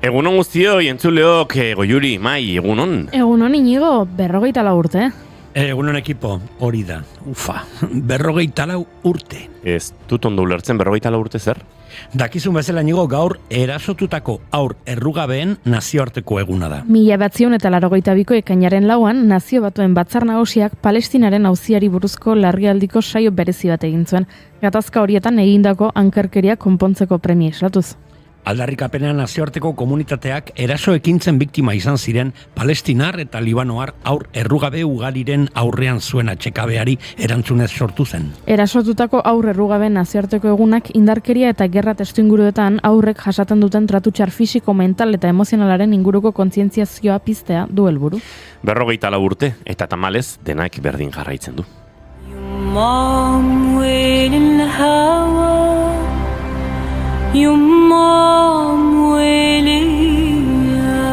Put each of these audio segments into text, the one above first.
Egunon guztioi, entzuleok, Goiuri, Mai, egunon. Egunon Inigo, 44 urte. Egunon ekipo, hori da, 44 urte. Ez dut ondo ulertzen 44 urte zer? Dakizun bezala Inigo, gaur erasotutako haur errugabeen nazioarteko eguna da. 1982ko ekainaren 4 Nazio Batuen Batzar Nagusiak Palestinaren auziari buruzko larrialdiko saio berezi bat egin zuen. Gatazka horietan egindako ankerkeria konpontzeko premia islatuz. Aldarrikapenean nazioarteko komunitateak eraso ekintzen biktima izan ziren palestinar eta libanoar haur errugabe ugariren aurrean zuen atxekabeari erantzunez sortu zen. Erasotutako haur errugabe nazioarteko egunak indarkeria eta gerra testuinguruetan aurrek jasaten duten tratutxar fisiko, mental eta emozionalaren inguruko kontzientziazioa piztea du helburu. 44 urte eta tamalez denak berdin jarraitzen du. يمام ويليا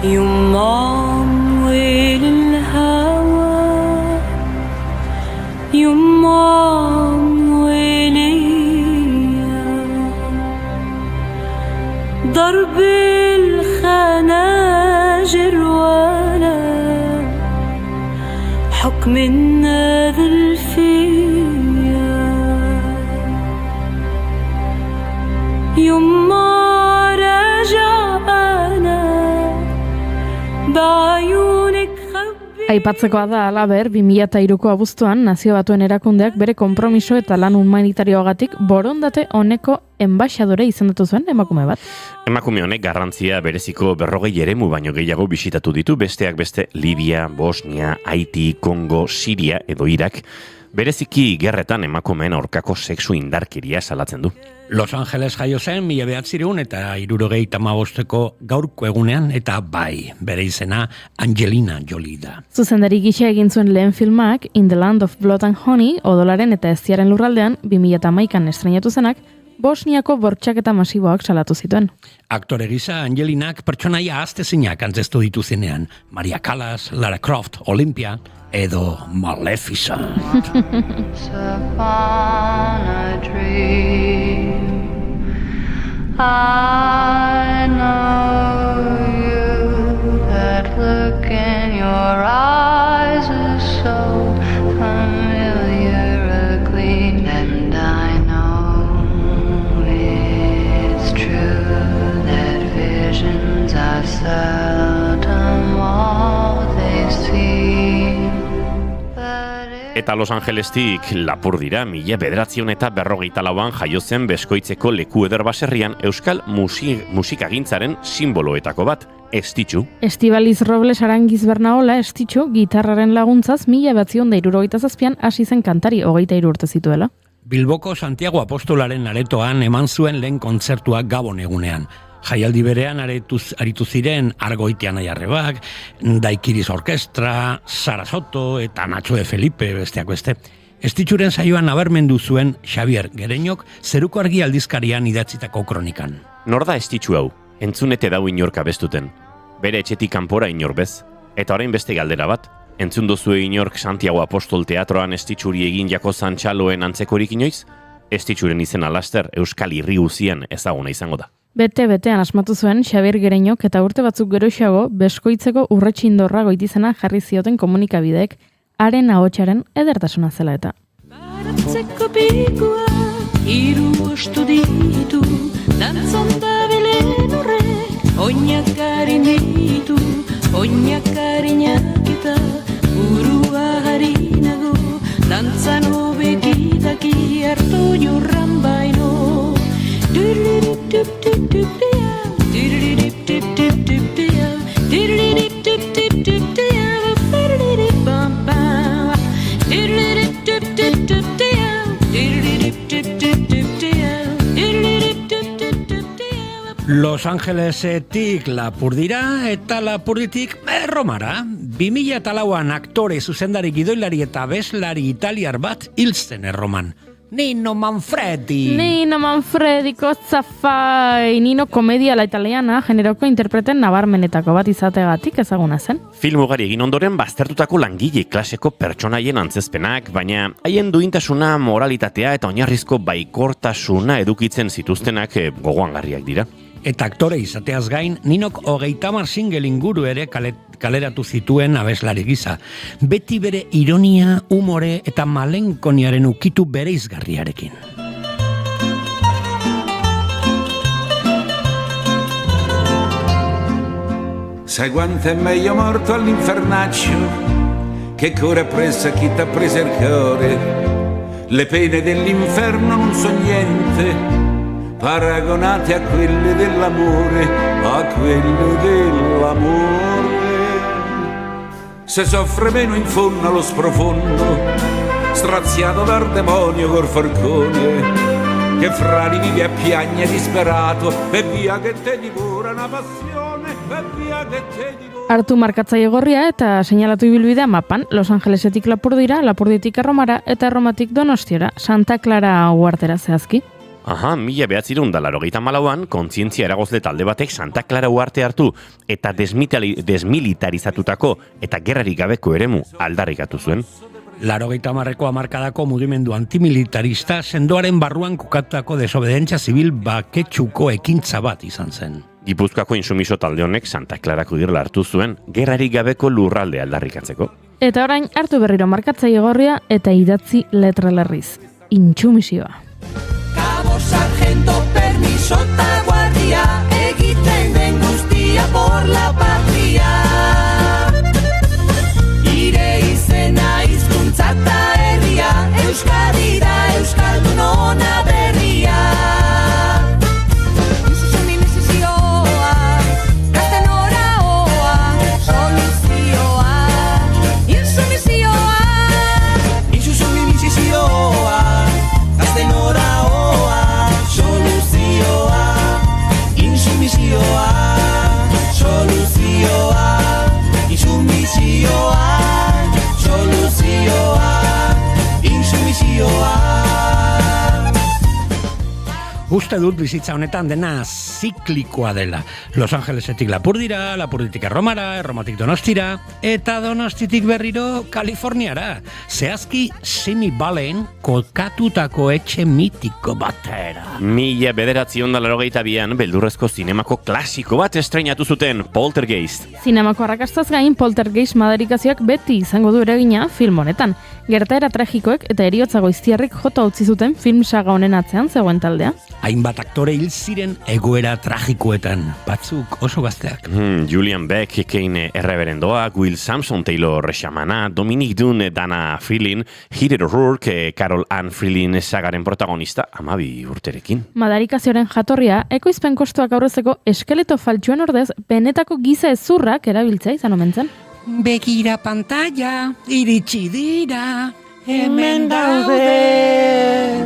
يمام ويل الهوى يمام ويليا ضرب الخناجر ولا حكم النذل فيا يما رجعنا بعيونك خبي. Aipatzekoa da halaber 2003ko abuztuan Nazio Batuen Erakundeak bere konpromiso eta lan humanitarioagatik borondate oneko enbaxadore izendatu zuen emakume bat. Emakume honek garrantzia bereziko 40 eremu baino gehiago bisitatu ditu, besteak beste Libia, Bosnia, Haiti, Kongo, Siria edo Irak. Bereziki gerretan emakumeen aurkako sexu indarkeria salatzen du. Los Angeles jaio zen 1975ko gaurko egunean eta bai, bere izena Angelina Jolie da. Zuzendari gisa egin zuen lehen filmak In the Land of Blood and Honey, odolaren eta eziaren lurraldean 2011an estreinatu zenak, Bosniako bortxaketa masiboak salatu zituen. Aktore gisa Angelinak pertsonaia ahaztezinak antzeztu dituzenean, Maria Callas, Lara Croft, Olympia edo Maleficent. Upon a dream I know you, that look in your eyes is so familiar a gleam, and I know it's true that visions are seldom all they seem. Eta Los Angelestik lapur dira 1954an jaio zen Beskoitzeko leku eder baserrian euskal musikagintzaren simboloetako bat, Estitxu. Estibaliz Robles Arangiz Bernaola Estitxu gitarraren laguntzaz 1977an hasi zen kantari 23 urte zituela. Bilboko Santiago Apostolaren aretoan eman zuen lehen kontzertua Gabon egunean. Jaialdi berean aritu ziren Argoitian Aiarrebak, Daikiris Orkestra, Sara Soto eta Nacho de Felipe besteak beste. Estitxuren saioan nabarmendu zuen Xavier Gereñok Zeruko Argi aldizkarian idatzitako kronikan. Nor da Estitxu hau? Entzunete dau inork abestuten. Bere etxetik kanpora inor bez. Eta orain beste galdera bat. Entzun duzue inork Santiago Apostol teatroan Estitxuri egin jako zantxaloen antzekorik inoiz? Estitxuren izena laster Euskal Herri guztian ezaguna izango da. Bete-betean asmatu zuen Xabier Gereñok eta urte batzuk geroxeago Beskoitzeko Urretxindorra goitizena jarri zioten komunikabideek haren ahotsaren edertasuna zela eta. Baratzeko pikua, hiru ostu ditu, dantzon dabilen horrek, oinak garin ditu, oinak garinak eta burua harinago, dantzan hobekitaki hartu jurran baino. Los Angelesetik lapurdira eta lapurditik Erromara. 2004an aktore, zuzendari, gidoilari eta abeslari italiar bat hil zen Erroman. Nino Manfredi, Kotzafai. Nino komedia la italiana generoko interpreten nabarmenetako bat izategatik ezaguna zen. Film ugari egin ondoren baztertutako langile klaseko pertsonaien antzezpenak, baina haien duintasuna, moralitatea eta oinarrizko baikortasuna edukitzen zituztenak gogoangarriak dira. Eta aktore izateaz gain, Ninok 30 single inguru ere kaleratu zituen abeslari gisa. Beti bere ironia, umore eta malenkoniaren ukitu bereizgarriarekin. Sai quanto è meglio morto all'infernaccio che corre appresso a chi t'ha preso il cuore. Le pene dell'inferno non sono niente paragonate a quelle dell'amore, a quelle dell'amore. Se soffre meno in fondo allo sprofondo, straziato dal demonio col forcone, che fra li vive a piagne disperato, e via che te divora una passione, e via che te divora. Hartu markatzaile gorria eta seinalatu ibilbidea mapan, Los Angelesetik Lapurdira, Lapurditik Erromara eta Erromatik Donostiara, Santa Clara uhartera zehazki. Aha, 1984an kontzientzia eragozle talde batek Santa Clara uharte hartu eta desmilitarizatutako eta gerrarik gabeko eremu aldarrikatu zuen. 80ko hamarkadako mugimendu antimilitarista sendoaren barruan kokatutako desobedentzia zibil baketsuko ekintza bat izan zen. Gipuzkoako insumiso talde honek Santa Clarako irla hartu zuen gerrarik gabeko lurralde aldarrikatzeko. Eta orain hartu berriro markatzaile gorria eta idatzi letra lerriz. Intsumisioa. Cabo sargento, permiso ta guardia, egiten den guztia por la patria. Ire izena hizkuntza ta herria, Euskadi da euskaldunona berria. Intsumisioa, gaztenora oa, soluzioa. Intsumisioa, gaztenora oa, soluzioa. Intsumisioa, soluzioa. Intsumisioa, soluzioa. Intsumisioa. Uste dut bizitza honetan dena ziklikoa dela. Los Angelesetik Lapurdira, Lapurditik Erromara, Erromatik Donostira, eta Donostitik berriro Kaliforniara. Zehazki Simi Valley kokatutako etxe mitiko batera. 1982an beldurrezko zinemako klasiko bat estreinatu zuten, Poltergeist. Zinemako arrakastaz gain, Poltergeist madarikazioak beti izango du eragina film honetan. Gertaera tragikoek eta heriotza goiztiarrik jota utzi zuten film saga honen atzean zegoen taldea. Hainbat aktore hil ziren egoera tragikoetan, batzuk oso gazteak. Julian Beck, Kane Erreberendoak, Will Sampson, Taylor Shamana, Dominic Dunne, Dana Freelin, Heather O'Rourke, Carol Ann Freelin sagaren protagonista 12 urterekin. Madarikazioaren jatorria, ekoizpen kostuak aurrezeko eskeleto faltsuen ordez, benetako giza ezurrak erabiltzea izan omen zen. Begira pantalla, iritsi dira, hemen daude.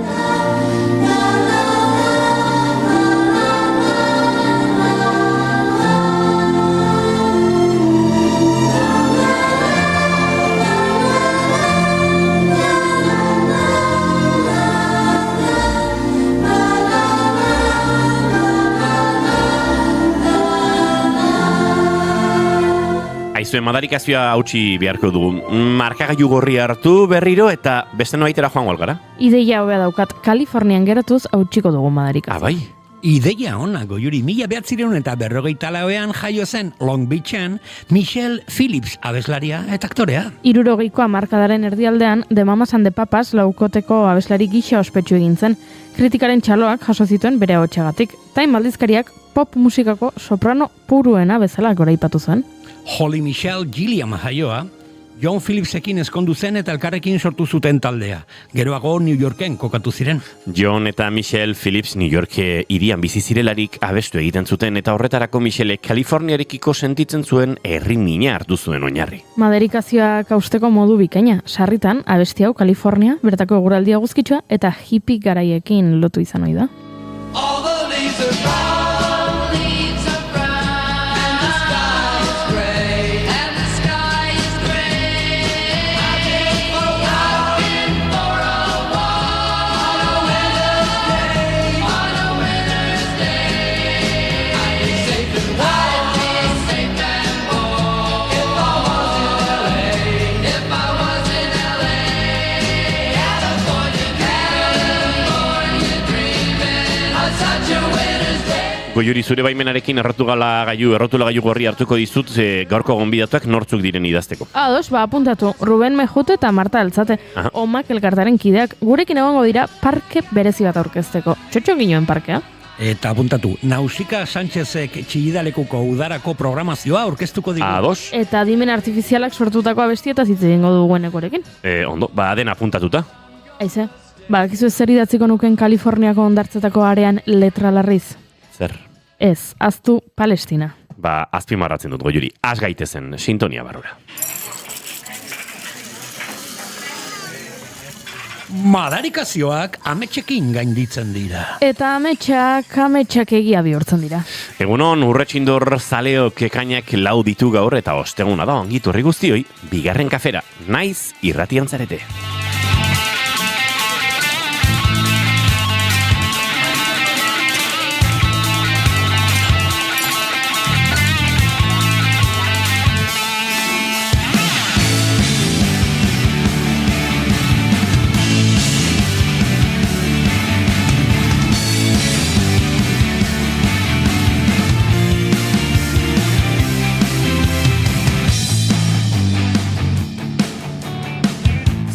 Aizue, madarikazioa hautsi beharko dugu. Markagailu gorria hartu berriro eta beste noaitera joango algara? Ideia hobea daukat, Kalifornian geratuz hautsiko dugu madarikazioa. Bai. Ideia ona, Goiuri, 1994an jaio zen Long Beachen Michelle Phillips abeslaria eta aktorea. 60ko hamarkadaren erdialdean, The Mamas and the Papas laukoteko abeslari gisa ospetsu egin zen. Kritikaren txaloak jaso zituen bere ahotsagatik. Time aldizkariak pop musikako soprano puruena bezala goraipatu zen. Holly Michelle Gilliam jaioa, John Phillipsekin eskondu zen eta elkarrekin sortu zuten taldea. Geroago New Yorken kokatu ziren. John eta Michelle Phillips New York hirian bizi zirelarik abestu egiten zuten eta horretarako Michelle Kaliforniarekiko sentitzen zuen herrimina hartu zuen oinarri. Madarikazioak hausteko modu bikaina. Sarritan, abesti hau Kalifornia, bertako eguraldia guzkitsua eta hippie garaiekin lotu izan ohi da. All the leaves are brown. Such a winter's day. Goiuri, zure baimenarekin errotulagailu gorri hartuko dizut gaurko gonbidatuak nortzuk diren idazteko. Ados, apuntatu, Ruben Mejute eta Marta Altzate, Omak elkartaren kideak, gurekin egongo dira parke berezi bat aurkezteko. Txotxo ginoen parkea? Eta apuntatu, Nausika Sánchezek Txillidalekuko udarako programazioa aurkeztuko digu. Ados. Eta adimen artifizialak sortutako abestietaz hitz egingo duguenekorekin. Ondo, den apuntatuta. Aize, akizu zer idatziko nuken Kaliforniako hondartzetako arean letra larriz? Zer? Ez, aztu Palestina. Azpimarratzen dut, Goiuri, az gaitezen sintonia barrura. Madarikazioak ametxekin gainditzen dira. Eta ametxak egia bihurtzen dira. Egunon, urretxindor zaleok ekainak lau ditu gaur eta osteguna da ongitu horri guztioi, bigarren kafera, naiz irratian zarete.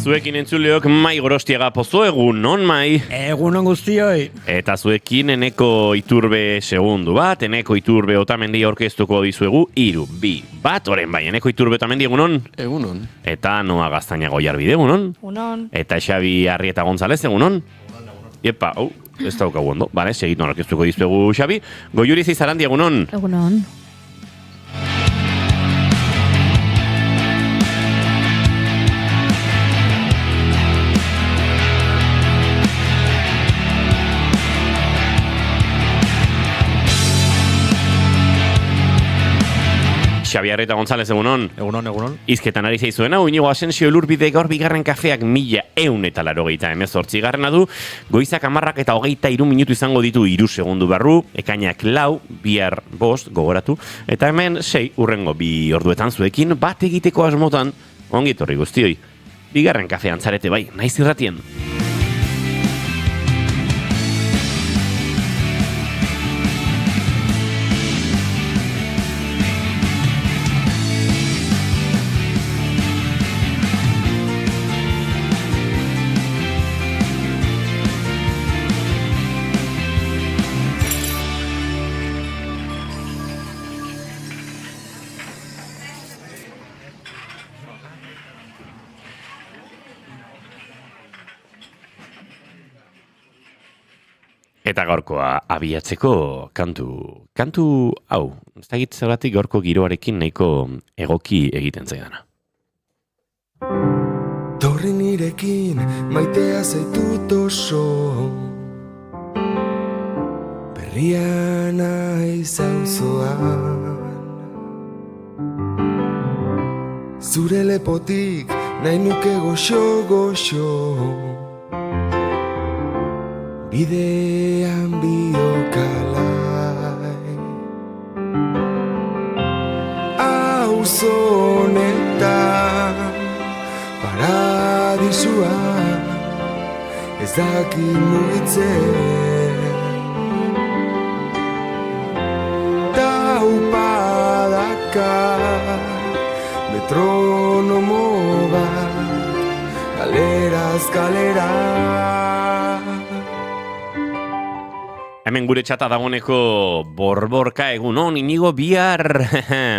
Zuekin entzuleok Mai Gorostiaga Pozo, egunon Mai. Egunon guztioi. Eta zuekin Eneko Iturbe segundu bat, Eneko Iturbe Otamendi aurkeztuko dizuegu 3, 2, 1, oren bai, Eneko Iturbe Otamendi egunon. Egunon. Eta Noa Gaztainago Jarbide egunon. Egunon. Eta Xabi Arrieta González egunon. Epa, ez daukagu ondo. Bale, segitu aurkeztuko dizuegu Xabi. Goiuri Zizarandi egunon. Egunon. Xabi Arrieta González egunon. Egunon. Izketan ari zaizuena, Iñigo Asensio Elurbide gaur bigarren kafeak 1188 garrena du, goizak 10 eta 23 minutu izango ditu 3 segundu barru, ekainak 4, bihar 5 gogoratu, eta hemen 6 urrengo 2 orduetan zuekin bat egiteko asmotan, ongi etorri guztioi, bigarren kafean zarete bai, naiz irratien. Eta gaurkoa abiatzeko kantu hau, ez da zergatik gaurko giroarekin nahiko egoki egiten zaidana. Torri nirekin maitea zaitut oso, berria naiz auzoan, zure lepotik nahi nuke goxo, bidean biokalai, auzo honetan paradisua ez dakit mugitzen, taupadaka metronomo bat galeraz galera. Hemen gure txata dagoneko borborka egunon, Inigo bihar,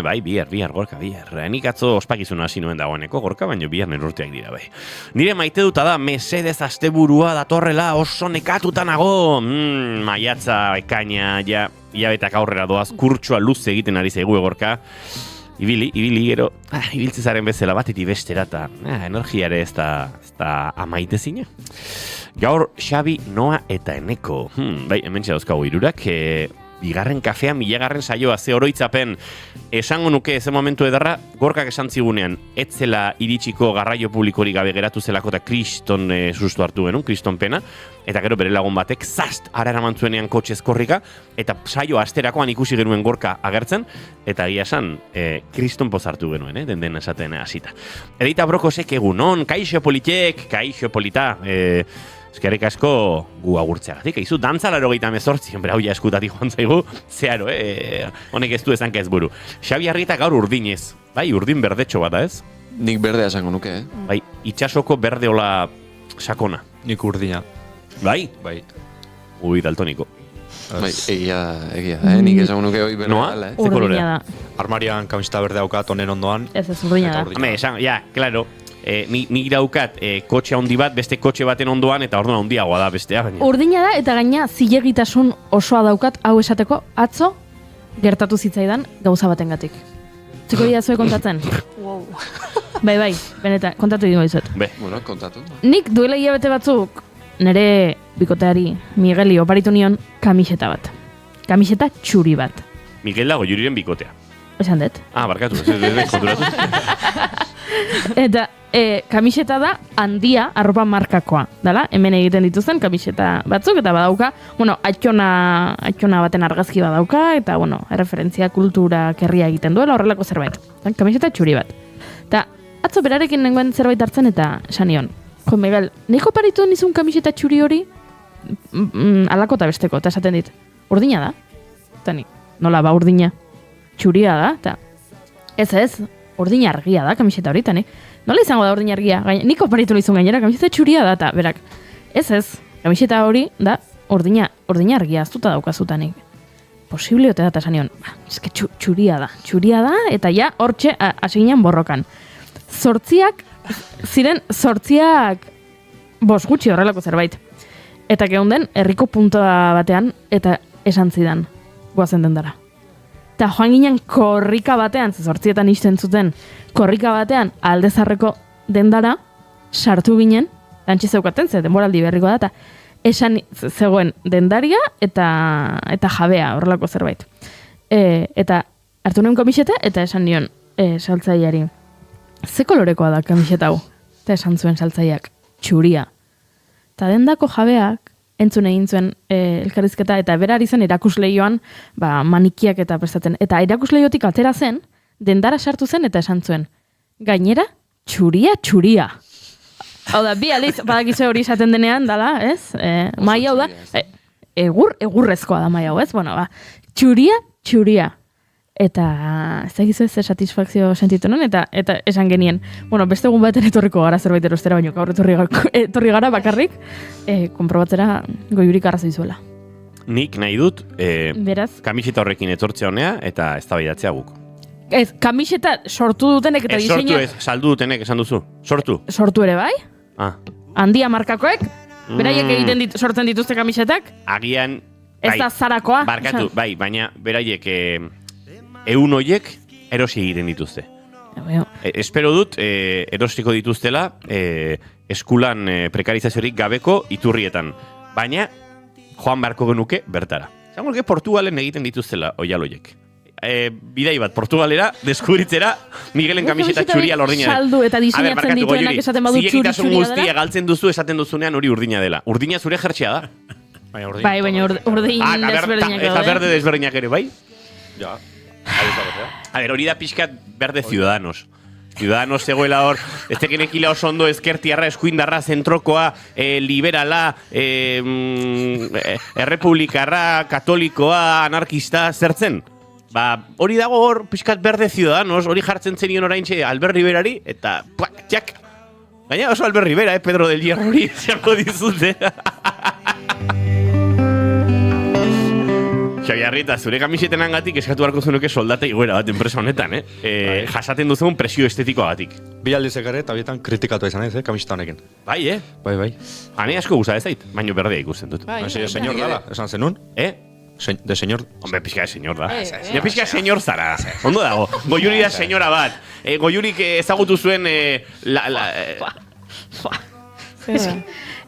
bai, bihar, gorka, bihar. Nik atzo ospakizuna hasi nuen dagoeneko, gorka, baina bihar nerurteak dira, bai. Nire maite duta da, mesedez asteburua datorrela oso nekatutanago. Maiatza, ekaina, hilabetak aurrera doaz, kurtsua luze egiten ari zaigu egorka. Ibili, gero, ibiltzezaren bezala batetik bestera, eta energiare ez da amaitezina. Gaur, Xabi, Noa eta Eneko. Bai, hemen txadauzkagu irurak. Bigarren kafea, 1000. saioa, ze oroitzapen. Esango nuke, ze momentu edarra, gorkak esan zigunean, etzela iritsiko garraio publikorik gabe geratu zelako eta kriston sustu hartu genuen, kriston pena. Eta gero bere lagun batek, zast, arara mantzuenean kotxez korrika, eta saio asterakoan ikusi genuen gorka agertzen, eta egia esan, kriston pozartu genuen, den esaten hasita. Edita Brokosek egunon, kaixo politek, kaixo polita, Eskerrik asko gu agurtzeagatik. Eizu, dantza 98, hau ja eskutatik joan zaigu, zeharo, honek ez du ezanka ez buru. Xabi Arrieta gaur urdinez, bai, urdin berdetxo bada ez? Nik berdea esango nuke, Bai, itxasoko berdeola sakona. Nik urdina. Bai? Bai. Ui, daltoniko. Bai, egia da, nik esango nuke hoi berdea Noa? dela, Ze kolorea? Urdina da. Armarian kamiseta berde daukat honen ondoan. Ez urdina da. Hame, esan, ja, klaro. Nik daukat kotxe handi bat, beste kotxe baten ondoan, eta orduan handiagoa da bestea. Baina. Urdina da, eta gaina zilegitasun osoa daukat hau esateko atzo gertatu zitzaidan gauza batengatik. Ziko dira zue kontatzen? Wow. Bai, benetan, kontatu egingo dizuet. Bueno, kontatu. Nik duela hilabete batzuk nire bikoteari Migueli oparitu nion kamiseta bat. Kamiseta txuri bat. Miguel dago juriren bikotea. Esan dut. Ah, barkatu, ez konturatu. Eta kamiseta da handia arropa markakoa. Dala, hemen egiten dituzten kamiseta batzuk, eta badauka, bueno, atxona baten argazki badauka, eta, bueno, referentzia kultura kerria egiten duela horrelako zerbait. Kamiseta txuri bat. Eta atzo berarekin nengoen zerbait hartzen, eta esan nion, jo, Miguel, niko paritu nizun kamiseta txuri hori, alako eta besteko, eta esaten dit, urdina da? Eta nik, nola ba urdina? Txuria da, eta ez, urdina argia da kamiseta hori, eta nik, nola izango da urdina argia? Niko paritu nizun gainera, kamiseta txuria da, eta berak, ez, kamiseta hori da urdina argia aztuta daukazutanik. Posible ote da, eta esan nion, eske txuria da, eta ja, hortxe, hasi ginen borrokan. Zortziak bos gutxi horrelako zerbait. Eta geunden, herriko puntua batean, eta esan zidan, goazen dendara. Eta joan ginen korrika batean, zortzietan izten zuten, korrika batean aldezarreko dendara, sartu ginen, dantxe zeukaten, ze denboraldi berriko da, eta esan zegoen dendaria eta jabea horrelako zerbait. Eta hartu nuen kamiseta, eta esan nion saltzaileari, ze kolorekoa da kamiseta hau? Eta esan zuen saltzaileak, txuria. Eta dendako jabeak, entzun egin zuen elkarrizketa, eta berari zen erakusleioan manikiak eta prestatzen. Eta erakusleiotik atera zen, dendara sartu zen eta esan zuen, gainera, txuria. Hau da, bi aliz, badakizue hori esaten denean, dala, ez? Mai hau da, egurrezkoa da mai hau, ez? Bueno, txuria. Eta ez da gizu ez satisfakzio sentitu non, eta esan genien, bueno, beste egun baten etorriko gara zerbait erostera, baino gaur etorri gara bakarrik, konprobatzera goiurik arrazo izuela. Nik nahi dut, Beraz? kamiseta horrekin etortzea honea, eta eztabaidatzea guk. Ez, kamiseta sortu dutenek eta diseina... Saldu dutenek esan duzu. Sortu ere bai? Ah. Handia markakoek, beraiek egiten sortzen dituzte kamisetak? Agian... Ez da zarakoa? Barkatu, bai, baina beraiek... Eun hoiek erosi egiten dituzte. Espero dut erosiko dituztela eskulan prekarizaziorik gabeko iturrietan. Baina joan beharko genuke bertara. Zango nuke Portugalen egiten dituztela oialoiek. Bidai bat, Portugalera, deskubritzera Miguelen kamiseta txuria lordina. Saldu eta diseinatzen dituenak esaten badu txuria dela. Zilegitasun guztia galtzen duzu esaten duzunean hori urdina dela. Urdina zure jertxea da. Bai, baina urdin desberdinak eta berde desberdinak ere, bai? Ja. A ver, hori da pixkat berde Ciudadanos. Ciudadanos zegoela hor, ez tekenekila oso ondo ezkertiarra, eskuindarra, zentrokoa, liberala, errepublikarra, katolikoa, anarkista, zertzen. Hori dago hor, pixkat berde Ciudadanos, hori jartzen zenion oraintxe Albert Riberari, eta txak. Gaina oso Albert Ribera, Pedro del Hierro hori, zango dizute. Xabi Arrieta, zure kamisetenangatik eskatu beharko zunuke soldata igoera bat enpresa honetan, jasaten duzun presio estetikoagatik. Bi aldiz ekarri eta bietan kritikatu izan ez, kamiseta honekin. Bai, Bai. Hane asko gusta ez zait, baino berdea ikusten dut. Señor dala, esan zenun? De señor... Hombre, pixka de señor da. Pixka señor zara. Ondo dago. Goiuri da señora bat. Goiurik ezagutu zuen...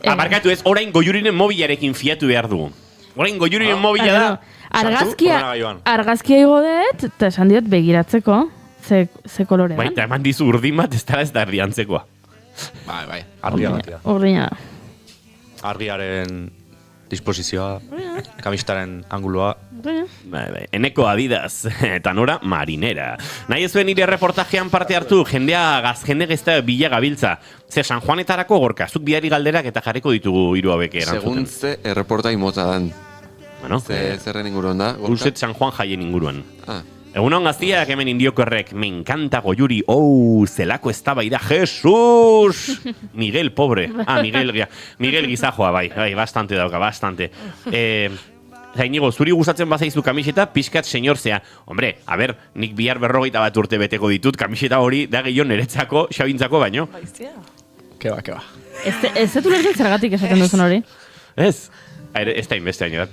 Barkatu ez, orain goiurinen mobilarekin fiatu behar dugu. Orain goiurinen mobila da... Argazkia igo dut, eta esan diot begiratzeko, ze kolorean. Baita, eman dizu urdin bat, ez da erdiantzekoa. Bai, argia bat. Urdina da. Argiaren disposizioa, kamistaren anguloa. Bai, eneko Adidas, eta nora marinera. Nahi ez zuen nire reportajean parte hartu, jende gezta bila gabiltza. Ze San Juanetarako gorka, zuk bidari galderak eta jarriko ditugu hiru hauek erantzuten. Segun ze erreportai mota dan. Bueno, zerren inguruan da? Uset San Juan jaien inguruan. Ah. Egunon gaztiak hemen indiokorrek, me encanta Goyuri, zelako eztabaida, Jesus! Miguel, pobre. Miguel Gizajoa, bai, bastante dauka, bastante. Zainigo, zuri gustatzen bazaizu kamiseta, pixkat senyorzea. Hombre, a ber, nik bihar 41 urte beteko ditut, kamiseta hori da gehiago niretzako, xabintzako baino. Keba. Ez zetu lertzen zergatik esaten duzun hori? Ez. Ez da inbeste baino,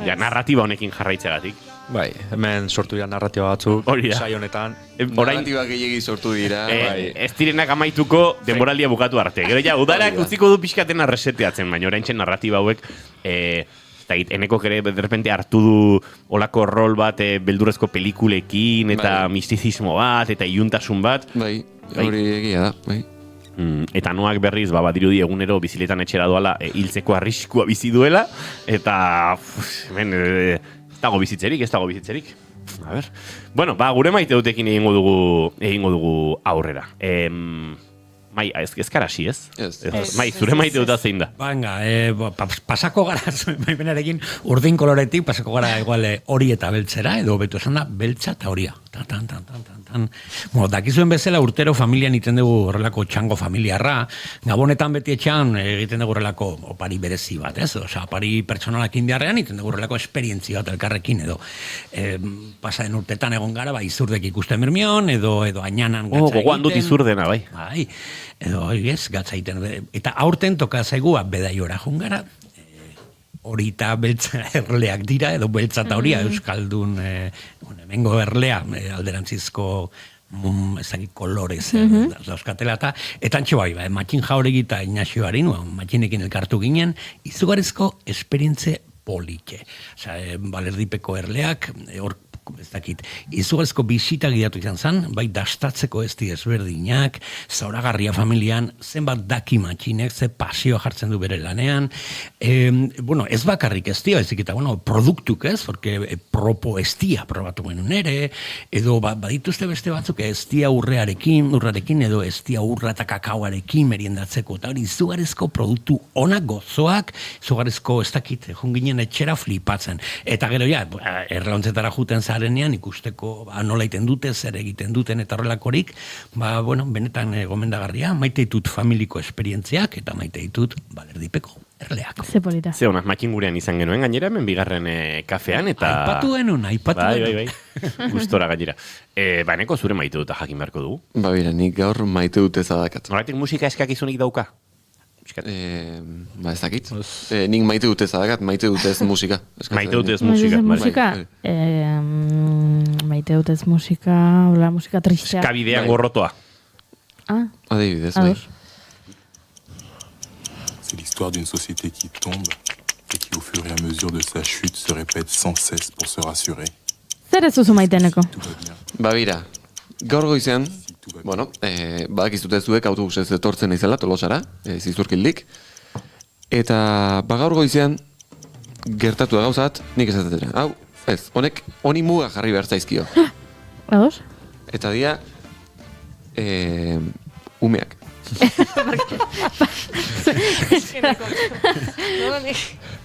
ja narratiba honekin jarraitzegatik. Bai, hemen sortu dira narratiba batzuk, sai honetan. Narratiba gehiagi sortu dira. Ez direnak amaituko denboraldia bukatu arte. Gero ja, udarak utziko du pixkatena reseteatzen, baina oraintxe narratiba hauek, eneko ere derrepente hartu du olako rol bat beldurrezko pelikulekin, eta mistizismo bat, eta iuntasun bat. Bai, hori egia da, bai. Eta noak berriz, badirudi egunero biziletan etxera doala hiltzeko arriskua bizi duela, eta ez dago bizitzerik. A ber. Bueno, gure maiteutekin egingo dugu aurrera. Mai, ezkara hasi, ez? Mai, zure maiteuta zein da? Venga, pasako gara, maipenarekin urdin koloretik, pasako gara igual hori eta beltzera, edo betu esan da, beltza eta horia. Bueno, dakizuen bezala urtero familian iten dugu horrelako txango familiarra, Gabonetan beti etxean egiten dugu horrelako opari berezi bat, ez? Osa, opari pertsonalakin beharrean iten dugu horrelako esperientzia bat elkarrekin, edo pasaden urtetan egon gara, izurdek ikusten bermion, edo ainanan gatza egiten. Gogoan dut izurdena, bai. Bai, edo gatza egiten. Eta aurten toka zaigua bedaiora jungara, hori eta beltza erleak dira, edo beltza eta horia, Euskaldun, hemengo erlea, alderantzizko ezagik kolorez dauzkatela, eta antxe bai, matxin jauregi eta Ignacio Harin, matxinekin elkartu ginen, izugarrizko esperientze politxe. Osa, balerdipeko erleak, hor ez dakit, izugarrizko bisita gidatu izan zen, bai dastatzeko ez ezberdinak, zauragarria familian, zenbat daki matxinek, ze pasio jartzen du bere lanean, ez bakarrik ez dio, ezik eta, produktuk ez, porque propo ez dia probatu genuen ere, edo badituzte beste batzuk ez dia urrarekin, edo ez dia urra eta kakaoarekin meriendatzeko, eta hori izugarrizko produktu onak gozoak, izugarrizko ez dakit, junginen etxera flipatzen, eta gero ja, erlauntzetara juten zarenean ikusteko nola iten dute, zer egiten duten eta horrelakorik, benetan gomendagarria, maite ditut familiko esperientziak eta maite ditut balerdipeko erleak. Ze polita. Ze honaz, makin gurean izan genuen gainera, hemen bigarren kafean, eta... Aipatu genuen. Bai. Gustora gainera. Eneko zure maite dut jakin beharko dugu? Bira, nik gaur maite dute zadakat. Noratik musika eskakizunik dauka? Ez dakit. Nik maite dute zadakat, maite dute ez musika. Maite dute ez musika. Maite dute ez musika, hola musika tristea. Eskabidean gorrotoa. Adibidez, bai. C'est l'histoire d'une société qui tombe et qui, au fur et à mesure de sa chute, se répète sans cesse pour se rassurer. Zer ez duzu maiteneko? Bira, gaur goizean, badakizute zuek autobusez etortzen izela Tolosara, zizurkildik, eta gaur goizean gertatu da gauzat, nik esatetera. Hau, ez, honi muga jarri behar zaizkio. Ados? Eta dia, umeak.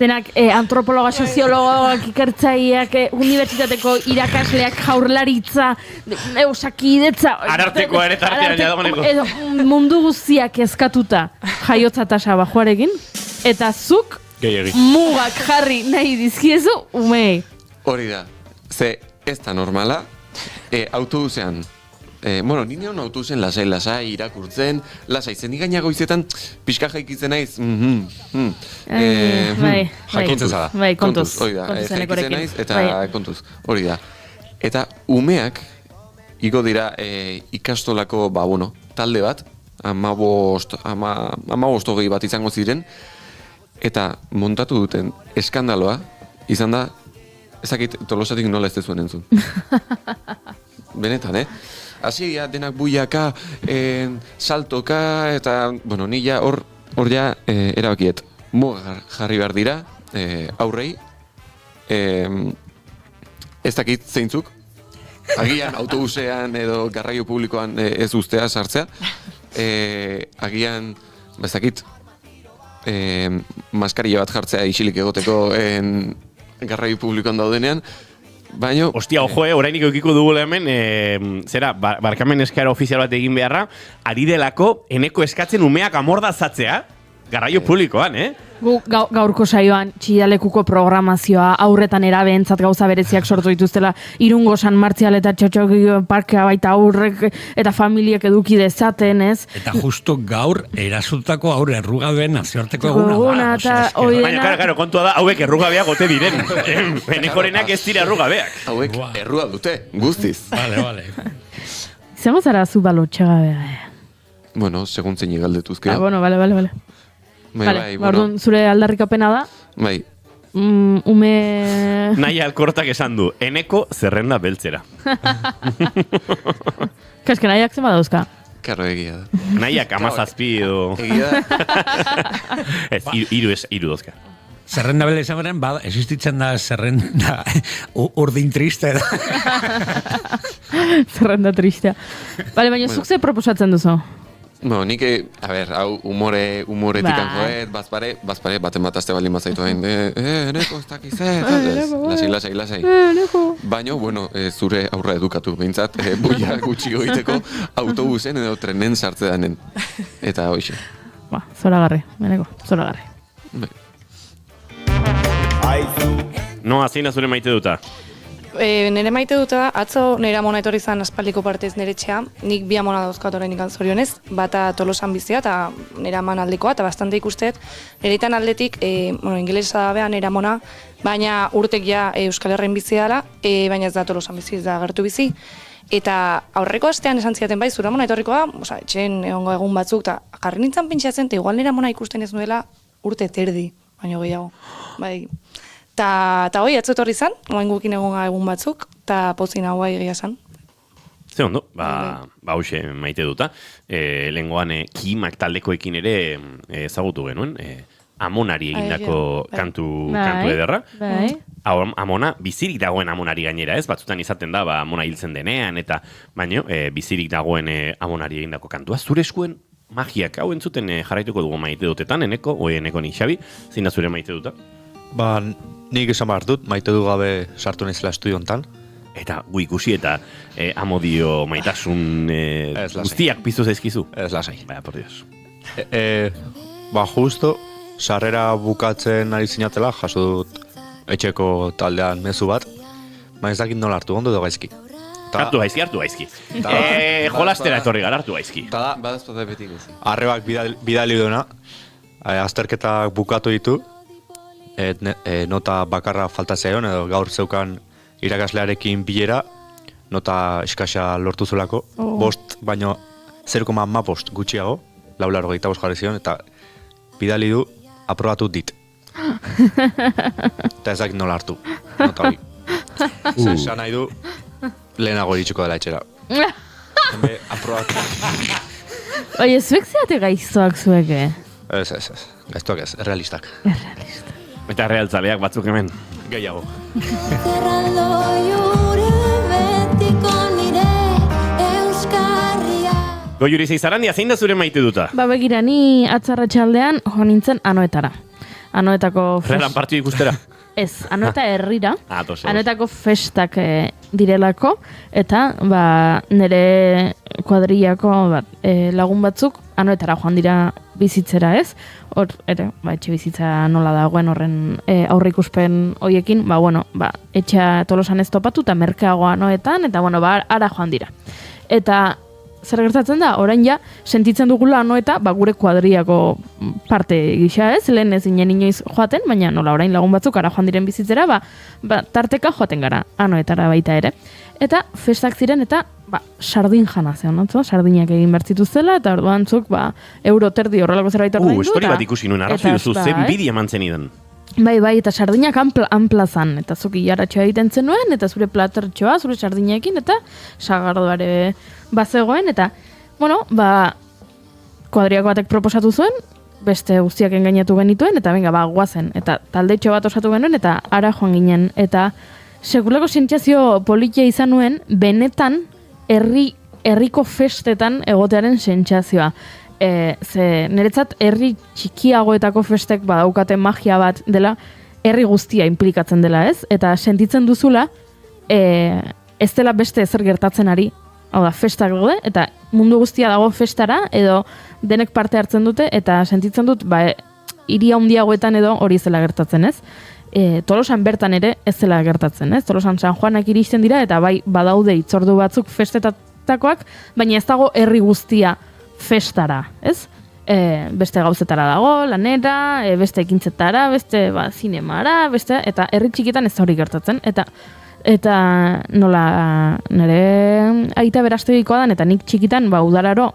Denak antropologa, soziologak, ikertzaileak, unibertsitateko irakasleak, jaurlaritza, osakidetza... Arartekoa ere tartean jadagoneko. Edo mundu guztiak eskatuta jaiotza tasa bajoarekin, eta zuk mugak jarri nahi dizkiezu umei. Hori da, ze ez da normala, autobusean, ninean autobusen lasai irakurtzen, lasai zen igaina goizetan, pixka jaikitzen naiz, jakitzen zara. Bai, kontuz. Hori da, jaikitzen naiz, eta kontuz, hori da. Eta umeak, igo dira ikastolako, talde bat, 15 bat izango ziren, eta montatu duten eskandaloa, izan da, ezakit Tolosatik nola ez dezuen entzun. Benetan, Hasi denak buiaka, saltoka, eta, nila hor ja erabakiet. Muga jarri behar dira, aurrei, ez dakit zeintzuk, agian autobusean edo garraio publikoan ez ustea sartzea, agian, ez dakit, maskarilla bat jartzea isilik egoteko garraio publikoan daudenean, baina... Ostia, ojo, orainik eukiko dugu hemen, zera, barkamen eskara ofizial bat egin beharra, ari delako eneko eskatzen umeak amordazatzea, garraio publikoan, Gaurko saioan txidalekuko programazioa aurretan erabeentzat gauza bereziak sortu dituztela Irungo San Martzial eta Txotxoki parkea baita aurrek eta familiek eduki dezaten, ez? Eta justo gaur erasutako aurre errugabeen nazioarteko eguna da. Baina, karo, kontua da, hauek errugabeak gote diren. Enekorenak ez dira errugabeak. Hauek errua dute, guztiz. Vale. Izango zara zu balotxegabea, Bueno, segun zein galdetuzkea. Bueno, vale. Bai, orduan, zure aldarrikapena da? Bai. Ume... Nahi alkortak esan du, eneko zerrenda beltzera. Kaske nahiak zema dauzka? Karo, egia da. Nahiak 17 edo... Egia da. Ez, hiru dozka. Zerrenda bela izan beren, existitzen da zerrenda urdin triste da. Zerrenda tristea. Baina, zuk ze proposatzen duzu? No, nik, hau humoretik anjoet, bazpare, baten bat azte baldin bazaitu hain, eneko, ez dakizet, lasai. Baina, bueno, zure aurra edukatu, behintzat, buia gutxi goiteko autobusen edo trenen sartze danen. Eta hoxe. Zoragarri, meneko, zoragarri. No, zein da zure maite duta? Nire maite duta, atzo nire amona etorri zan aspaldiko partez nire etxea, nik bi amona dauzkat orain ikan zorionez, bata Tolosan bizia eta nire aman aldekoa, eta bastante ikusteet, nire itan aldetik, ingelesa da beha nire amona, baina urtek ja Euskal Herren bizia dela, baina ez da Tolosan bizi, ez da gertu bizi, eta aurreko astean esan ziaten bai, zure amona etorrikoa, etxen egongo egun batzuk, eta jarri nintzen pentsatzen, eta igual nire amona ikusten ez nuela urte terdi, baina gehiago, bai. Ta hoi, atzo etorri zan, oain gukin egun batzuk, eta pozin hau egia zan. Ze ondo, hause maite duta. Lehengoan kimak taldekoekin ere ezagutu genuen, Amonari egindako kantu ederra. Amona, bizirik dagoen Amonari gainera, ez? Batzutan izaten da, Amona hiltzen denean, eta baino, bizirik dagoen Amonari egindako kantua. Zure eskuen magiak, hau entzuten jarraituko dugu maite dutetan, eneko ni Xabi, zein da zure maite duta? Nik esan behar dut, maite du gabe sartu naizela estudio hontan. Eta gu ikusi eta amodio maitasun guztiak piztu zaizkizu? Ez lasai. Baina, por Dios. Justo, sarrera bukatzen ari zinatela, jaso dut etxeko taldean mezu bat, baina ez dakit nola hartu, ondo edo gaizki. Hartu gaizki. Jolastera etorri gara, hartu gaizki. Badazpata betik ez. Arrebak bidali duena, azterketak bukatu ditu, nota bakarra faltatzea edo gaur zeukan irakaslearekin bilera, nota eskasa lortu zulako, bost, baino 0,5 gutxiago, 4,25 jarri zion, eta bidali du, aprobatu dit. Eta ezak nola hartu, nota hori. Zer nahi du, lehenago iritsiko dela etxera. Aprobatu. Oie, zuek zeate gaiztoak zuek, Ez, gaiztoak ez, errealistak. Eta realtzaleak batzuk hemen. Gehiago. Goiuri Zeizarandia, zein da zure maite duta? Begira, ni atzarratxaldean jo nintzen Anoetara. Anoetako... Ferran partidu ikustera? Ez, Anoeta herrira. Anoetako Anoetako festak direlako, eta nire kuadrillako lagun batzuk Anoetara joan dira bizitzera, ez? Hor, etxe bizitza nola dagoen horren aurrikuspen hoiekin, etxea Tolosan ez topatu eta merkeagoa Anoetan, eta ara joan dira. Eta zer gertatzen da, orain ja, sentitzen dugula Anoeta, gure kuadriako parte gisa, ez? Lehen ez ginen inoiz joaten, baina nola orain lagun batzuk ara joan diren bizitzera, tarteka joaten gara Anoetara baita ere. Eta festak ziren, eta sardin jana zeon, sardinak egin bertzituzela, eta orduan zuk, euro terdi horrelako zerbait ordain du. Estori bat ikusi nuen, arrazi duzu, zen bidi eman zenidan. Bai, eta sardinak anplazan, eta zuk hilaratxoa egiten zenuen, eta zure platertxoa, zure sardinekin, eta sagardoare bazegoen, eta, kuadriako batek proposatu zuen, beste guztiak engainatu genituen, eta venga, guazen. Eta taldetxo bat osatu genuen, eta ara joan ginen. Eta sekulako sentsazio politia izan nuen, benetan herriko festetan egotearen sentsazioa. Ze niretzat herri txikiagoetako festek badaukate magia bat dela, herri guztia implikatzen dela, ez? Eta sentitzen duzula, ez dela beste ezer gertatzen ari, hau da, festak daude, eta mundu guztia dago festara, edo denek parte hartzen dute, eta sentitzen dut, hiri handiagoetan edo hori zela gertatzen, ez? Tolosan bertan ere ez zela gertatzen, ez? Tolosan San Juanak iristen dira, eta bai badaude itzordu batzuk festetakoak, baina ez dago herri guztia festara, ez? Beste gauzetara dago, lanera, beste ekintzetara, beste zinemara, eta herri txikietan ez da hori gertatzen, eta nola nire aita berastegikoa dan, eta nik txikitan, udararo,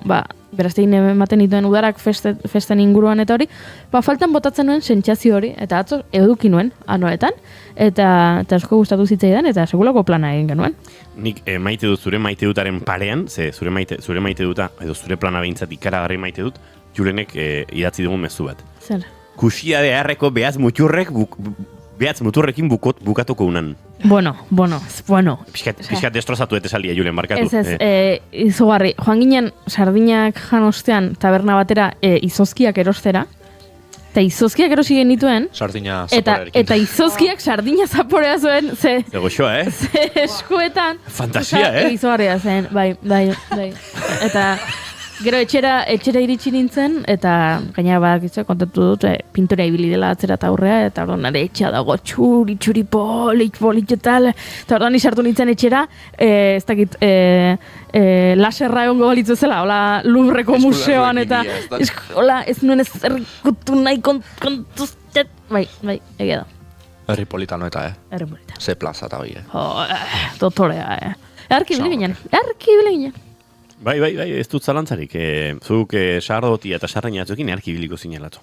berastegin ematen dituen udarak festen inguruan eta hori, faltan botatzen nuen sentsazio hori, eta atzo eduki nuen, anoetan, eta asko gustatu zitzaidan, eta segulako plana egin genuen. Nik maite dut zure maite dutaren parean, ze zure maite duta, edo zure plana behintzat ikaragarri maite dut, Julenek idatzi dugun mezu bat. Zer? Kuxia de harreko behaz muturrekin bukatuko unan. Bueno. Piskat destrozatu etesaldia, Julen, markatu. Ez, izugarri. Joan ginen sardinak jan ostean taberna batera izozkiak erostera, eta izozkiak erosi genituen, Sardina zaporearekin. eta izozkiak sardina zaporea zuen, ze goxoa, ze eskuetan. Fantasia, Izugarria zen, bai. Eta gero etxera iritsi nintzen, eta gainera badakitze kontatu dut, pintorea ibili dela atzera eta aurrea, eta orduan nire etxea dago txuri polit eta orduan izartu nintzen etxera, ez dakit, laserra egongo balitzu zela, hola Lubreko museoan, eta hola ez nuen ez errikutu nahi kontuztet, bai, egia da. Herri politano eta, Herri politano. Ze plaza eta hoi, Dotorea, Erki bile ginen. Bai, ez dut zalantzarik. Zuk sardotia eta sarraina atzukin erki biliko zinelatu.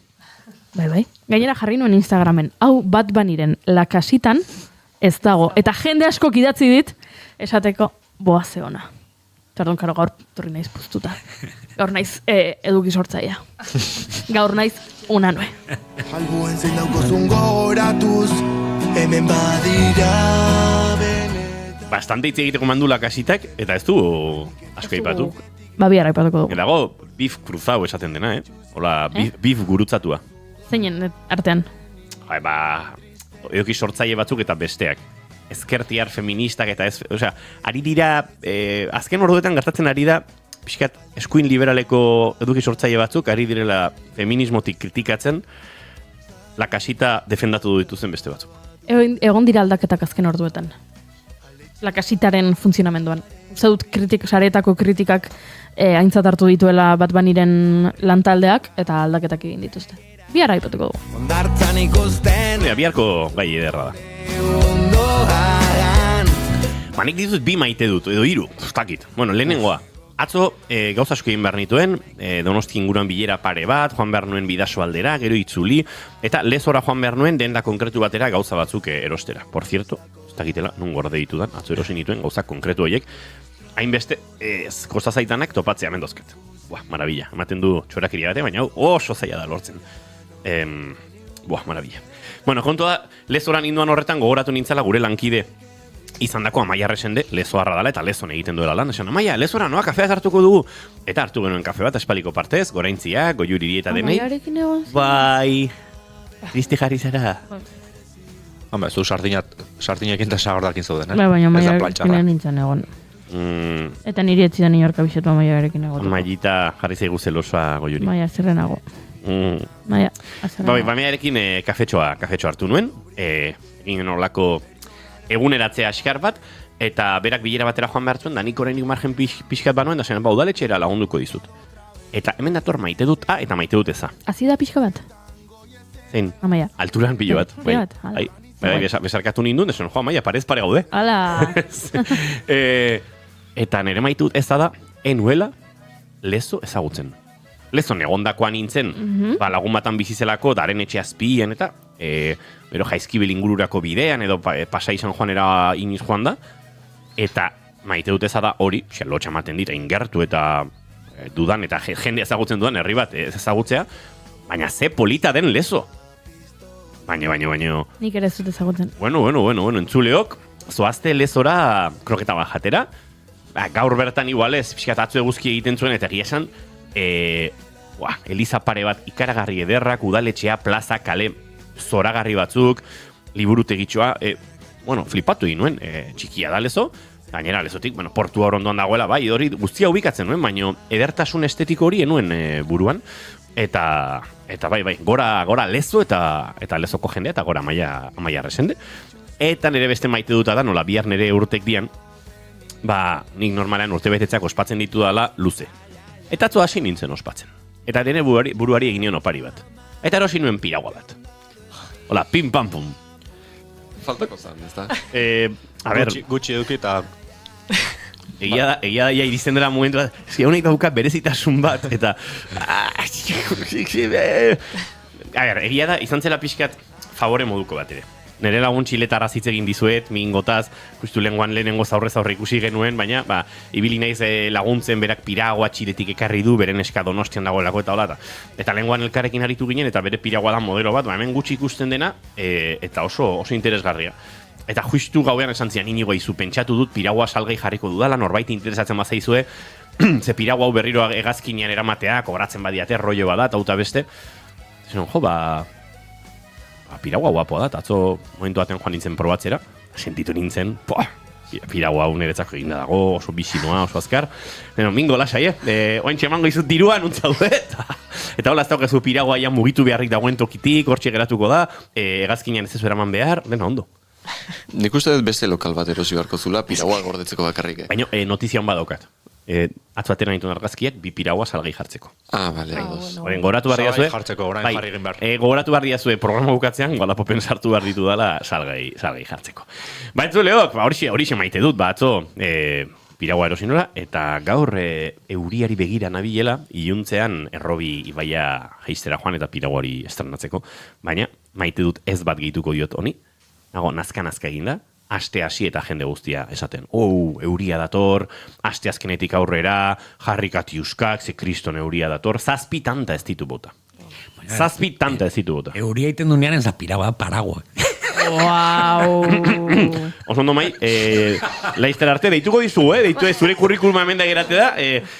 Bai. Gainera jarri nuen Instagramen, hau Bat Bunnyren lakasitan ez dago. Eta jende asko idatzi dit, esateko, ze ona. Tardon, karo, gaur torri naiz puztuta. Gaur naiz eduki sortzaia. Gaur naiz unanue. Albuen zein daukozun gogoratuz, hemen badira Bastante hitz egiteko mandu lakasitak, eta ez du asko aipatu. Bihar aipatuko dugu. Dago beef cruzau esaten dena, Hola, beef gurutzatua. Zeinen artean? Eduki sortzaile batzuk eta besteak. Ezkertiar feministak eta ez, ari dira, azken orduetan gertatzen ari da, pixkat eskuin liberaleko eduki sortzaile batzuk, ari direla feminismotik kritikatzen, lakasita defendatu dituzen beste batzuk. Egon dira aldaketak azken orduetan. Lakasitaren funtzionamenduan. Zaudut sareetako kritikak aintzat hartu dituela Bat Bunnyren lantaldeak eta aldaketak egin dituzte. Bihar aipatuko dugu. Ondartzan ikusten Biharko gai ederra da. Nik ditut bi maite dut, edo hiru, ustakit. Lehenengoa. Atzo gauza asko egin behar nituen, Donosti inguruan bilera pare bat, joan behar nuen bidaso aldera, gero itzuli, eta lezora joan behar nuen denda konkretu batera gauza batzuk erostera. Por cierto, ez dakitela, nun gorde ditudan, atzo erosi nituen gauza konkretu horiek, hainbeste kosta zaitanak topatzea mendozket. Marabila, ematen du txorakiria bate, baina oso zaila da lortzen. Marabila. Kontua da, lezoran induan horretan gogoratu nintzala gure lankide izan dako Amaia Resende, lezoarra dala eta lezon egiten duela lan. Esan, Amaia, lezora noa kafeaz hartuko dugu? Eta hartu genuen kafe bat, espaliko partez, goraintzia, goiuriri eta denei. Amaiarekin egon zen? Bai, tristi jarri zara. Hombre, zu sardinekin eta sagardakin zauden, Baina Amaiarekin nintzen egon. Eta niri etzidan inorka bisetu Amaiarekin egon. Amailita jarri zaigu zelosoa goiuri. Maia, zerrenago. Maia, azerrenago. Bamiarekin kafetxoa hartu nuen, egin olako eguneratzea askar bat, eta berak bilera batera joan behar zuen, da nik oraindik margen pixkat banuen, da zen, udaletxera lagunduko dizut. Eta hemen dator maite dut A eta maite dut eza. Hazi da pixka bat? Zein? Amaia. Alturan pilo bat. Bai, besarkatu nindun, desen, Amaia, parez pare gaude. Hala! Eta nire maite dut ez da, enuela lezo ezagutzen. Lezon egondakoan nintzen, lagun batan bizizelako, daren etxe azpien, eta bero Jaizkibel ingururako bidean, edo Pasai San Juanera iniz joan da, eta maite dut ezada hori, lotxa ematen dira, ingertu eta dudan, eta jende ezagutzen dudan herri bat ezagutzea, Baina ze polita den lezo. Baina. Nik ere ez dut ezagutzen. Bueno, entzuleok, zoazte lezora kroketa bat jatera. Gaur bertan igualez, pixkat atzu eguzki egiten zuen, eta egia esan, Eliza pare bat ikaragarri ederrak, udaletxea, plaza, kale, zoragarri batzuk, liburutegitxoa, flipatu egin nuen, txikia da lezo, gainera lezotik, portua hor ondoan dagoela, bai, hori guztia ubikatzen nuen, baina edertasun estetiko hori enuen buruan, eta bai, gora lezo eta lezoko jendea, eta gora Amaia Resende. Eta nire beste maite duta da, nola bihar nire urtek dian, nik normalean urte betetzeak ospatzen ditu dala luze. Eta atzo hasi nintzen ospatzen. Eta nire buruari egin nion opari bat. Eta erosi nuen piragua bat. Hola, pim pam pum. Faltako zan, ez da? Gutxi eduki eta... Egia da, iristen dela momentu bat, honek dauka berezitasun bat, eta... Egia da, izan zela pixkat favore moduko bat ere. Nere lagun txiletarra hitz egin dizuet, mingotaz, justu lehenengo aurrez aurre ikusi genuen, baina, ibili naiz laguntzen berak piragoa txiletik ekarri du, beren eska Donostian dagoelako eta hola. Eta lehengoan elkarrekin aritu ginen, eta bere piragoa da modelo bat, hemen gutxi ikusten dena, eta oso interesgarria. Eta justu gauean esan zian, Inigo izu, pentsatu dut piragoa salgai jarriko dudala, norbait interesatzen bazaizue, ze piragoa berriro hegazkinean eramatea, kobratzen badiate, rollo badat, auta beste. Piragua guapoa da, eta atzo momentu batean joan nintzen probatzera, sentitu nintzen, piragua hau niretzako eginda dago, oso bizinoa, oso azkar. Mingo lasai, oaintxe emango izut dirua, nuntzaude, eta hola ez daukazu piragua ja mugitu beharrik dagoen tokitik, hortxe geratuko da, hegazkinean ez ez eraman behar, dena ondo. Nik uste dut beste lokal bat erosi beharko zula, piragua gordetzeko bakarrik. Baina, notizia hon badaukat. Atzo atera nituen argazkiak, bi piragua salgai jartzeko. Bale. Gogoratu behar diazue. Salgai jartzeko, orain jarri egin behar. Gogoratu behar diazue programa bukatzean, Walapopen sartu behar ditu dela salgai jartzeko. Entzuleok, horixe maite dut, atzo piragua erosi nola, eta gaur euriari begira nabilela, iluntzean errobi ibaia jaistera joan eta piraguari estrenatzeko, baina maite dut ez bat gehituko diot honi, nazka eginda, aste hasi eta jende guztia esaten. Euria dator, aste azkenetik aurrera, Harri Katiuskak, ze kriston euria dator, 7 tanta ez ditu bota. 7 tanta ez ditu bota. Euria iten dunean ez da piragua parago. Oso ondo mai, Laister arte, deituko dizugu, zure kurrikuluma hemen da gerate da,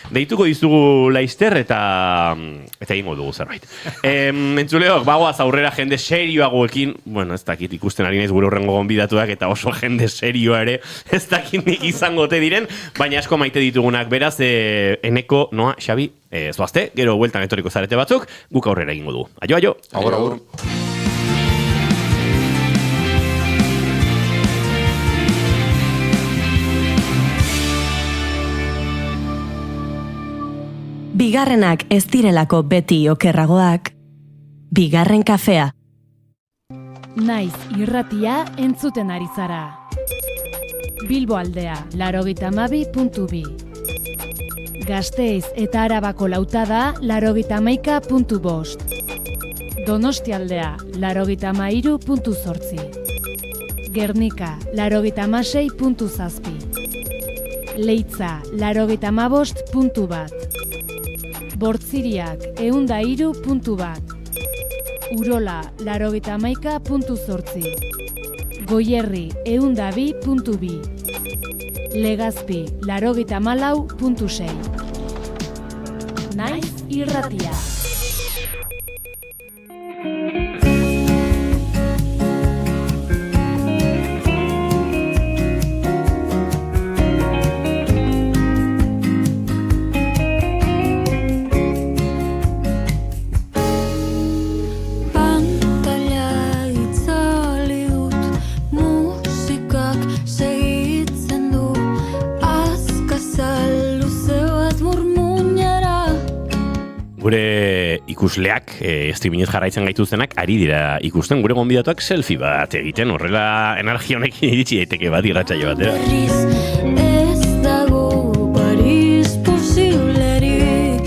deituko dizugu Laister eta egingo dugu zerbait. Entzuleok, bagoaz aurrera jende serioagoekin, ez dakit ikusten ari naiz gure horrengo gonbidatuak eta oso jende serioa ere, ez dakit nik izango te diren, baina asko maite ditugunak, beraz, Eneko, Noa, Xabi, zoazte, gero bueltan etoriko zarete batzuk, guk aurrera egingo dugu. Aio! Agur. Bigarrenak ez direlako beti okerragoak. Bigarren kafea. Naiz irratia entzuten ari zara. Bilbo aldea, 92.2. Gasteiz eta Arabako lautada, 91.5. Donostialdea, 93.8. Gernika, 96.7. Leitza, 95.1. Bortziriak, 103.1. Urola, 91.8. Goierri, 102.2. Legazpi, 94.6. Naiz irratia. Gure ikusleak, streamingez jarraitzen gaituztenak, ari dira ikusten gure gonbidatuak selfie bat egiten, horrela energia honekin iritsi daiteke bat irratsaio batera. Ez dago Paris posiblerik.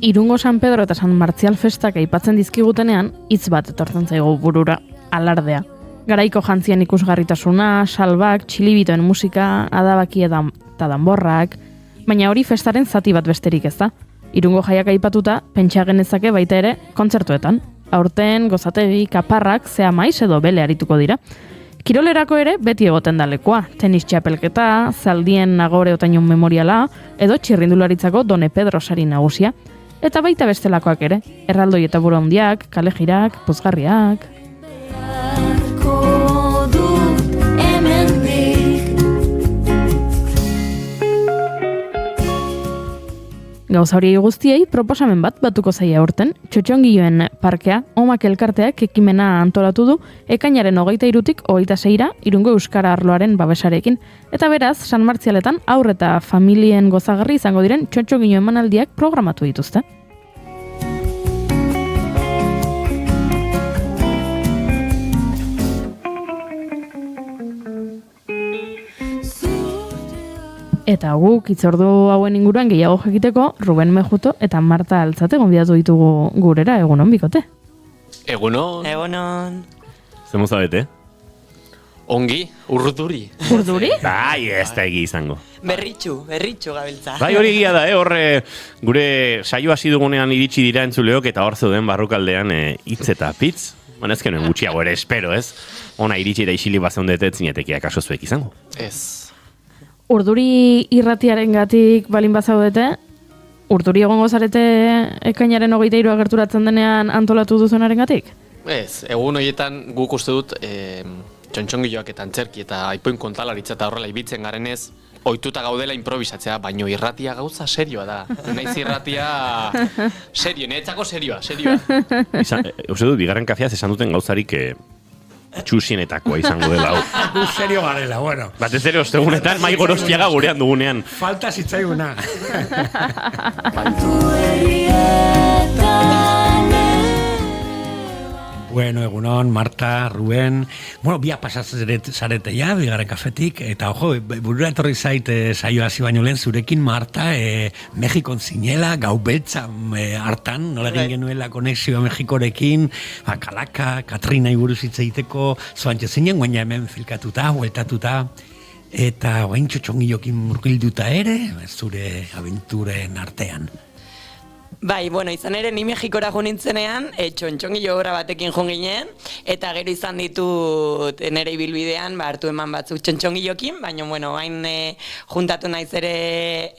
Irungo San Pedro eta San Martzial festak aipatzen dizkigutenean, hitz bat etortzen zaigu burura, alardea. Garaiko jantzien ikusgarritasuna, salbak, txilibitoen musika, adabaki eta danborrak, Baina hori festaren zati bat besterik ez da. Irungo jaiak aipatuta, pentsa genezake baita ere kontzertuetan. Aurten gozategi, kaparrak, zea maiz edo bele arituko dira. Kirolerako ere beti egoten da lekoa, tenis txapelketa, zaldien Nagore Otainon memoriala, edo txirrindularitzako Done Pedro sari nagusia. Eta baita bestelakoak ere, erraldoi eta buru handiak, kalejirak, pozgarriak. Gauza hori guztiei proposamen bat batuko zaia aurten, Txotxongilloen parkea, Omak elkarteak ekimena antolatu du ekainaren 23-tik 26-ra Irungo Euskara arloaren babesarekin. Eta beraz, San Martzialetan aur eta familien gozagarri izango diren Txotxongillo emanaldiak programatu dituzte. Eta guk itzordu hauen inguruan gehiago jakiteko Ruben Mejuto eta Marta Altzate gonbidatu ditugu gurera, egunon bikote. Egunon. Egunon. Zemo zabete? Ongi, urduri. Urduri? Bai, ez da egi izango. Berritxu gabiltza. Bai, hori egia da, horre gure saio hasi dugunean iritsi dira entzuleok eta hor zeuden barrukaldean hitz eta pitz. Baina ezkenen gutxiago ere espero, ez? Ona iritsi da isili bazeundetet zinetekiak aso zuek izango. Ez. Urduri irratiarengatik balin bazaudete, urduri egongo zarete ekainaren 23 agerturatzen denean antolatu duzuenarengatik? Ez, egun horietan guk uste dut txontxongilloak eta antzerki eta aipoin kontalaritza eta horrela ibitzen garenez, ohituta gaudela improvisatzea, baino irratia gauza serioa da. Naiz irratia serio, niretzako serioa. Uste dut, bigarren kafeaz esan duten gauzarik txusienetakoa izango dela hau. Du serio garela, bueno. Batez ere ostegunetan, mai gorostiaga gurean dugunean. Falta zitzaiguna. Bueno, egunon, Marta, Ruben. Bueno, bia pasatzen zarete ja, bigarren kafetik. Eta, ojo, burura etorri zait saio hasi baino lehen zurekin, Marta, Mexikon zinela, gau beltza hartan, nola egin genuela konexioa Mexikorekin, Kalaka, Katrina buruz hitz egiteko, zoantxe zinen, guaina hemen filkatuta, hueltatuta. Eta, guain Txotxongillokin murgilduta ere, zure abenturen artean. Bai, bueno, izan ere, ni Mexikora jo nintzenean, txontxongillo obra batekin jo ginen, eta gero izan ditut nire ibilbidean, hartu eman batzuk txontxongillokin, baina, bueno, hain juntatu naiz ere,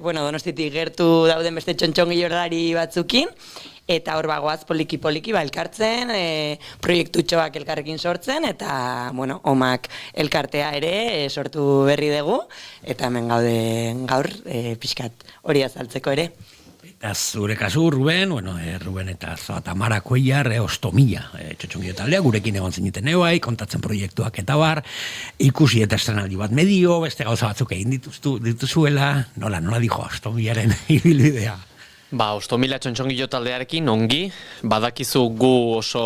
Donostitik gertu dauden beste txontxongillolari batzukin, eta hor bagoaz poliki-poliki elkartzen, proiektutxoak elkarrekin sortzen, eta, Omak elkartea ere sortu berri dugu, eta hemen gaude gaur pixkat hori azaltzeko ere. Eta zure kasu, Ruben, Ruben eta Tamara Cuellar, Ostomilla, Txotxongillo taldea, gurekin egon ziniten ebai, kontatzen proiektuak eta bar, ikusi eta estrenaldi bat medio, beste gauza batzuk egin dituzuela, nola dijo Ostomillaren ibilbidea? Ostomilla Txotxongillo taldearekin ongi, badakizu gu oso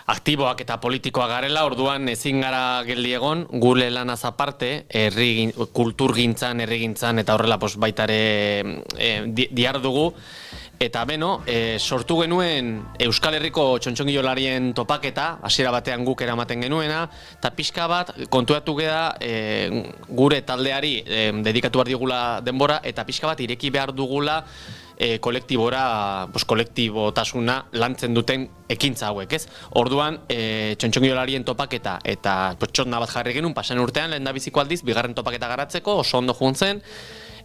aktiboak eta politikoak garela, orduan ezin gara geldi egon, gure lanaz aparte, kulturgintzan, herrigintzan eta horrela baitare diar dugu. Eta sortu genuen Euskal Herriko txontxongilolarien topaketa, hasiera batean guk eramaten genuena, eta pixka bat kontuatu geda gure taldeari dedikatu behar digula denbora, eta pixka bat ireki behar dugula kolektibora, kolektibotasuna lantzen duten ekintza hauek, ez? Orduan, txontxongilolarien topaketa eta txotna bat jarri genuen, pasan urtean, lehen da biziko aldiz, bigarren topaketa garatzeko, oso ondo juntzen,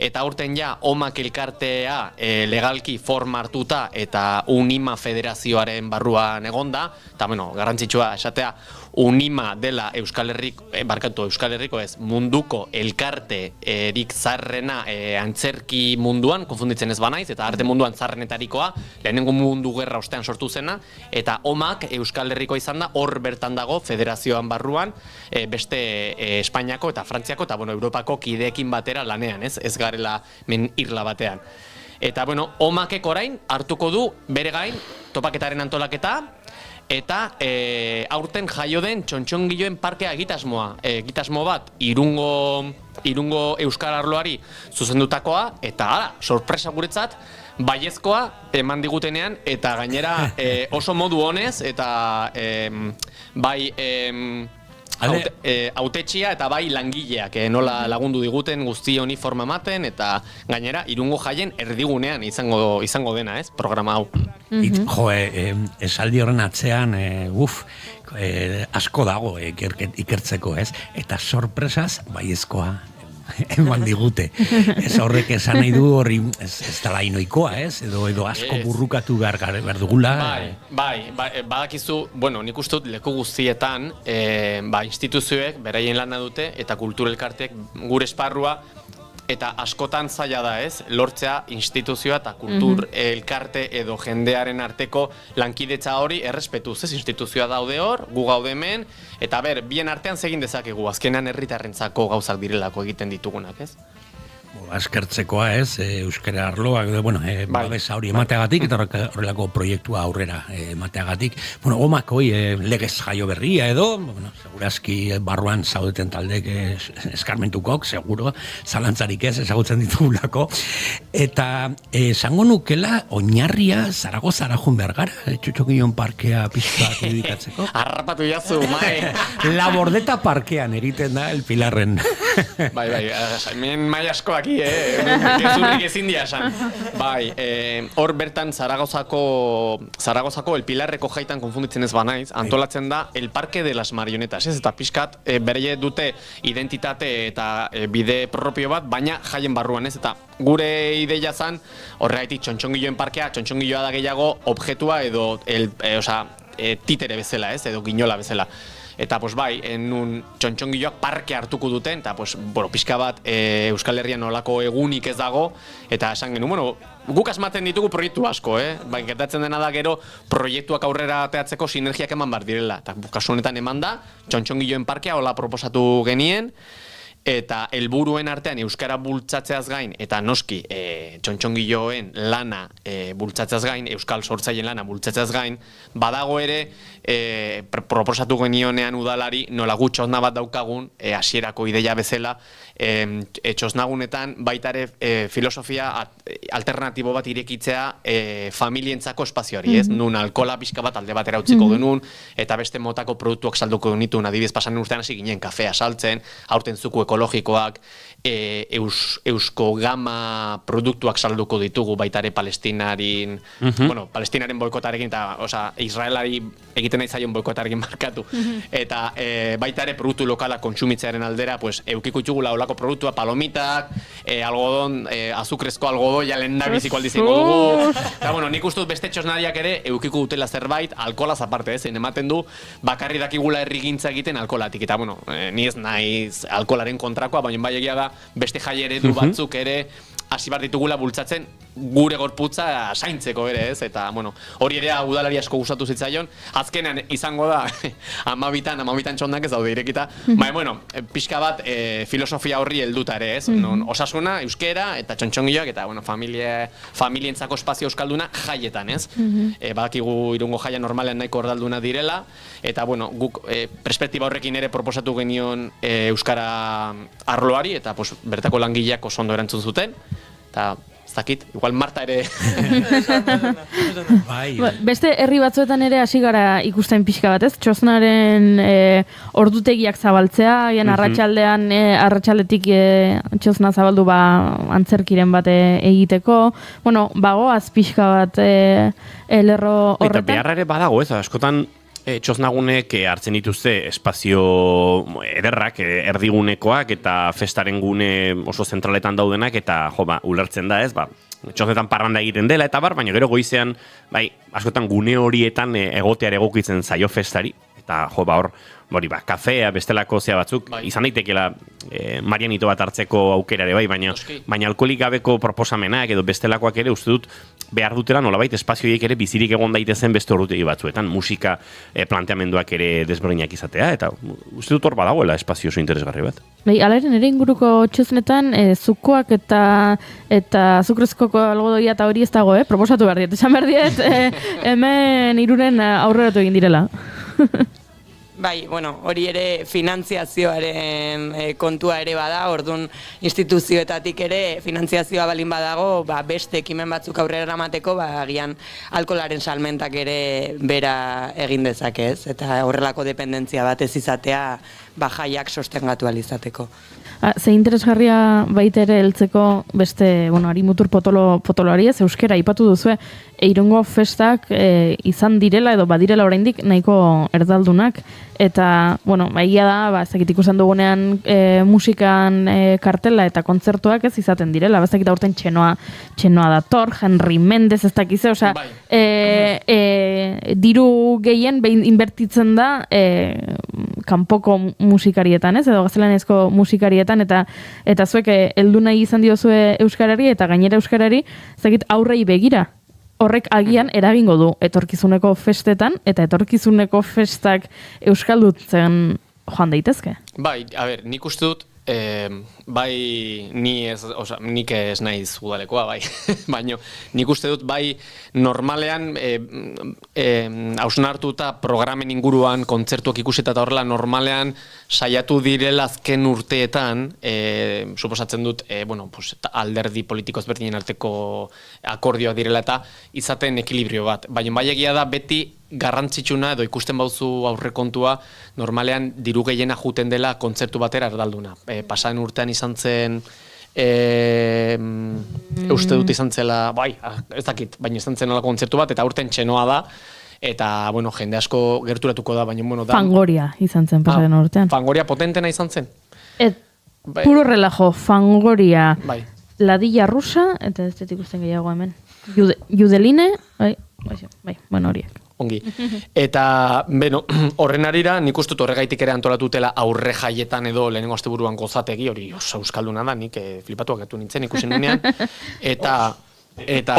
eta aurten ja, Omak elkartea legalki forma hartuta eta Unima federazioaren barruan egonda, eta, garrantzitsua esatea, Unima dela Euskal Herriko ez, munduko elkarte erik zarrena antzerki munduan, konfunditzen ez banaiz, eta arte munduan zarrenetarikoa, lehenengo mundu gerra ostean sortu zena, eta Omak Euskal Herriko izan da, hor bertan dago federazioan barruan, beste Espainiako eta Frantziako eta Europako kideekin batera lanean, ez garela men irla batean. Eta, Omakek orain hartuko du bere gain topaketaren antolaketa, eta aurten jaio den txontxongilloen parkea egitasmo bat Irungo Euskal Arloari zuzendutakoa, eta sorpresa guretzat, baiezkoa eman digutenean, eta gainera oso modu honez, eta bai Hautetxia eta bai langileak, nola lagundu diguten guzti honi forma ematen, eta gainera, Irungo jaien erdigunean izango dena, ez, programa hau. Esaldi horren atzean, asko dago ikertzeko, ez? Eta sorpresaz, baiezkoa eman digute. Ez horrek esan nahi du hori ez dela inoikoa, ez? Edo asko burrukatu behar dugula. Bai, badakizu, nik uste dut leku guztietan, instituzioek beraien lana dute eta kulturelkartek gure esparrua eta askotan zaila da, ez? Lortzea instituzioa eta kultur elkarte edo jendearen arteko lankidetza hori errespetuz, ez? Instituzioa daude hor, gu gaude hemen, eta bien artean zegin dezakegu, azkenean herritarrentzako gauzak direlako egiten ditugunak, ez? Askertzekoa, ez, euskara arloak, babesa hori emateagatik, eta horrelako proiektua aurrera emateagatik. Omak hoi legez jaio berria edo, segurazki barruan zaudeten taldek eskarmentukok, seguro, zalantzarik ez, ezagutzen ditugulako. Eta esango nukela, oinarria Zaragozara joan behar gara, Txotxongillon parkea pixka irudikatzeko. Arrapatu jazu, mai! La Bordeta parkean eriten da, el Pilarren. Bai, hemen mai asko aquí, gezurrik ezin dia esan. Bai, hor bertan Zaragozako El Pilarreko jaitan konfunditzen ez banaiz, antolatzen da El Parque de las Marionetas, ez? Eta pixkat, bere dute identitate eta bide propio bat, baina jaien barruan, ez? Eta gure ideia zan, horregaitik Txontxongilloen parkea, Txontxongilloa da gehiago objektua edo titere bezala, ez? Edo ginola bezala. Eta, nun Txontxongilloak parke hartuko duten, eta, pixka bat Euskal Herrian nolako egunik ez dago, eta esan genuen, guk asmatzen ditugu proiektu asko, Baina gertatzen dena da gero proiektuak aurrera ateatzeko sinergiak eman bar direla. Eta kasu honetan eman da, Txontxongilloen parkea hola proposatu genien, eta helburuen artean euskara bultzatzeaz gain, eta noski Txontxongilloen lana bultzatzeaz gain, euskal sortzaileen lana bultzatzeaz gain, badago ere proposatu genionean udalari nola gu txosna bat daukagun, hasierako ideia bezala, txosnagunetan baita ere filosofia alternatibo bat irekitzea familientzako espazioari, ez? Nun alkola pixka bat alde batera utziko genuen, eta beste motako produktuak salduko genituen, adibidez pasan urtean hasi ginen kafea saltzen, aurten zuku ekologikoak, eusko gama produktuak salduko ditugu baita ere Palestinaren boikotarekin, eta Israelari egiten nahi zaion boikotarekin markatu, eta baita ere produktu lokala kontsumitzearen aldera, eukiko itxugula olako produktua, palomitak, algodon, azukrezko algodoia lehen da biziko aldiziko dugu, eta nik uste dut beste txosnariak ere eukiko dutela zerbait, alkolaz aparte, zein ematen du, bakarri dakigula herrigintza egiten alkolatik, eta ni ez naiz alkolaren kontrakoa, baina bai egia da beste jai eredu batzuk ere hasi bar ditugula bultzatzen gure gorputza zaintzeko ere, ez? Eta, hori ere udalari asko gustatu zitzaion. Azkenean izango da, 12 txondak ez daude irekita. Baina, pixka bat filosofia horri helduta ere, ez? Osasuna, euskera, eta Txontxongilloak, eta, familientzako espazio euskalduna jaietan, ez? Badakigu Irungo jaia normalean nahiko ordalduna direla, eta, guk perspektiba horrekin ere proposatu genion euskara arloari, eta bertako langileak oso ondo erantzun zuten, eta ez dakit, igual Marta ere... Beste herri batzuetan ere hasi gara ikusten pixka bat, ez? Txosnaren ordutegiak zabaltzea, arratsaldetik txosna zabaldu antzerkiren bat egiteko, bagoaz pixka bat lerro horretan. Eta beharra ere badago, ez? Askotan txosnagunek hartzen dituzte espazio ederrak, erdigunekoak eta festaren gune oso zentraletan daudenak, eta ulertzen da, ez, txosnetan parranda egiten dela eta baina gero goizean, askotan gune horietan egoteare egokitzen zaio festari, eta hor, kafea, bestelako zea batzuk, izan daitekela Marianito bat hartzeko aukera ere, baina alkoholik gabeko proposamenak edo bestelakoak ere uste dut behar dutela nolabait espazioiek ere bizirik egon daitezen beste ordutegi batzuetan, musika planteamenduak ere desberdinak izatea, eta uste dut hor badagoela espazio oso interesgarri bat. Alaren ere inguruko txosnetan, zukoak eta azukrezko algodoia eta hori ez dago, proposatu behar diet. Esan behar diet, hemen Irunen aurreratu egin direla. Bai, bueno, hori ere finantziazioaren kontua ere bada, orduan instituzioetatik ere finantziazioa balin badago, beste ekimen batzuk aurrera eramateko, agian alkoholaren salmentak ere bera egin dezake, ez? Eta horrelako dependentzia bat ez izatea jaiak sostengatu alizateko. Ze interesgarria baita ere heltzeko beste, ari mutur potoloari ez, euskera ipatu duzue, Irungo festak izan direla edo badirela oraindik nahiko erdaldunak, eta, egia da, ez dakit ikusten dugunean musikan kartela eta kontzertuak ez izaten direla, ez dakit aurten txenoa dator, Henry Mendez ez dakize, osea, diru gehien behin inbertitzen da kanpoko musikarietan, ez, edo gaztelanezko musikarietan, eta zuek heldu nahi izan diozue euskarari eta gainera euskarari, ez dakit aurrei begira. Horrek agian eragingo du etorkizuneko festetan, eta etorkizuneko festak euskaldutzen joan daitezke. Bai, nik uste dut, nik ez naiz udalekoa, bai, baina nik uste dut, bai, normalean, hausnartuta programen inguruan, kontzertuak ikusita eta horrela, normalean, saiatu direla azken urteetan, suposatzen dut, alderdi politiko ezberdinen arteko akordioak direla eta izaten ekilibrio bat. Baina bai egia da beti garrantzitsuna edo ikusten bauzu aurrekontua normalean diru gehiena juten dela kontzertu batera erdalduna. Pasaden urtean izan zen uste dut izan zela, ez dakit, baina izan zen kontzertu bat eta urten txenoa da. Eta, jende asko gerturatuko da, baina, da... Fangoria izan zen pasaden urtean. Fangoria potentena izan zen? Puro relajo, Fangoria, Ladilla Rusa, eta ez dut ikusten gehiago hemen. Judeline, horiek. Ongi. Eta, horren arira, nik uste dut horregaitik ere antolatutela aurre jaietan edo lehenengo asteburuan gozategi, hori oso euskalduna da, nik flipatuak gertu nintzen ikusen nunean, eta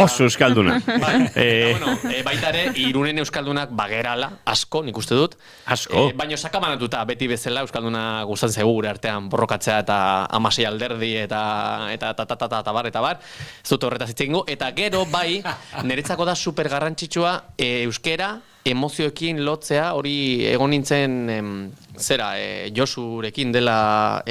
oso euskalduna. Baita ere, Irunen euskaldunak bagerala, asko, nik uste dut. Asko. Baina sakabanatuta beti bezala euskalduna gustatzen zaigu gure artean borrokatzea eta amasei alderdi eta bar. Ez dut horretaz itzengo. Eta gero, bai, niretzako da super garrantzitsua euskera emozioekin lotzea, hori egon nintzen Josurekin dela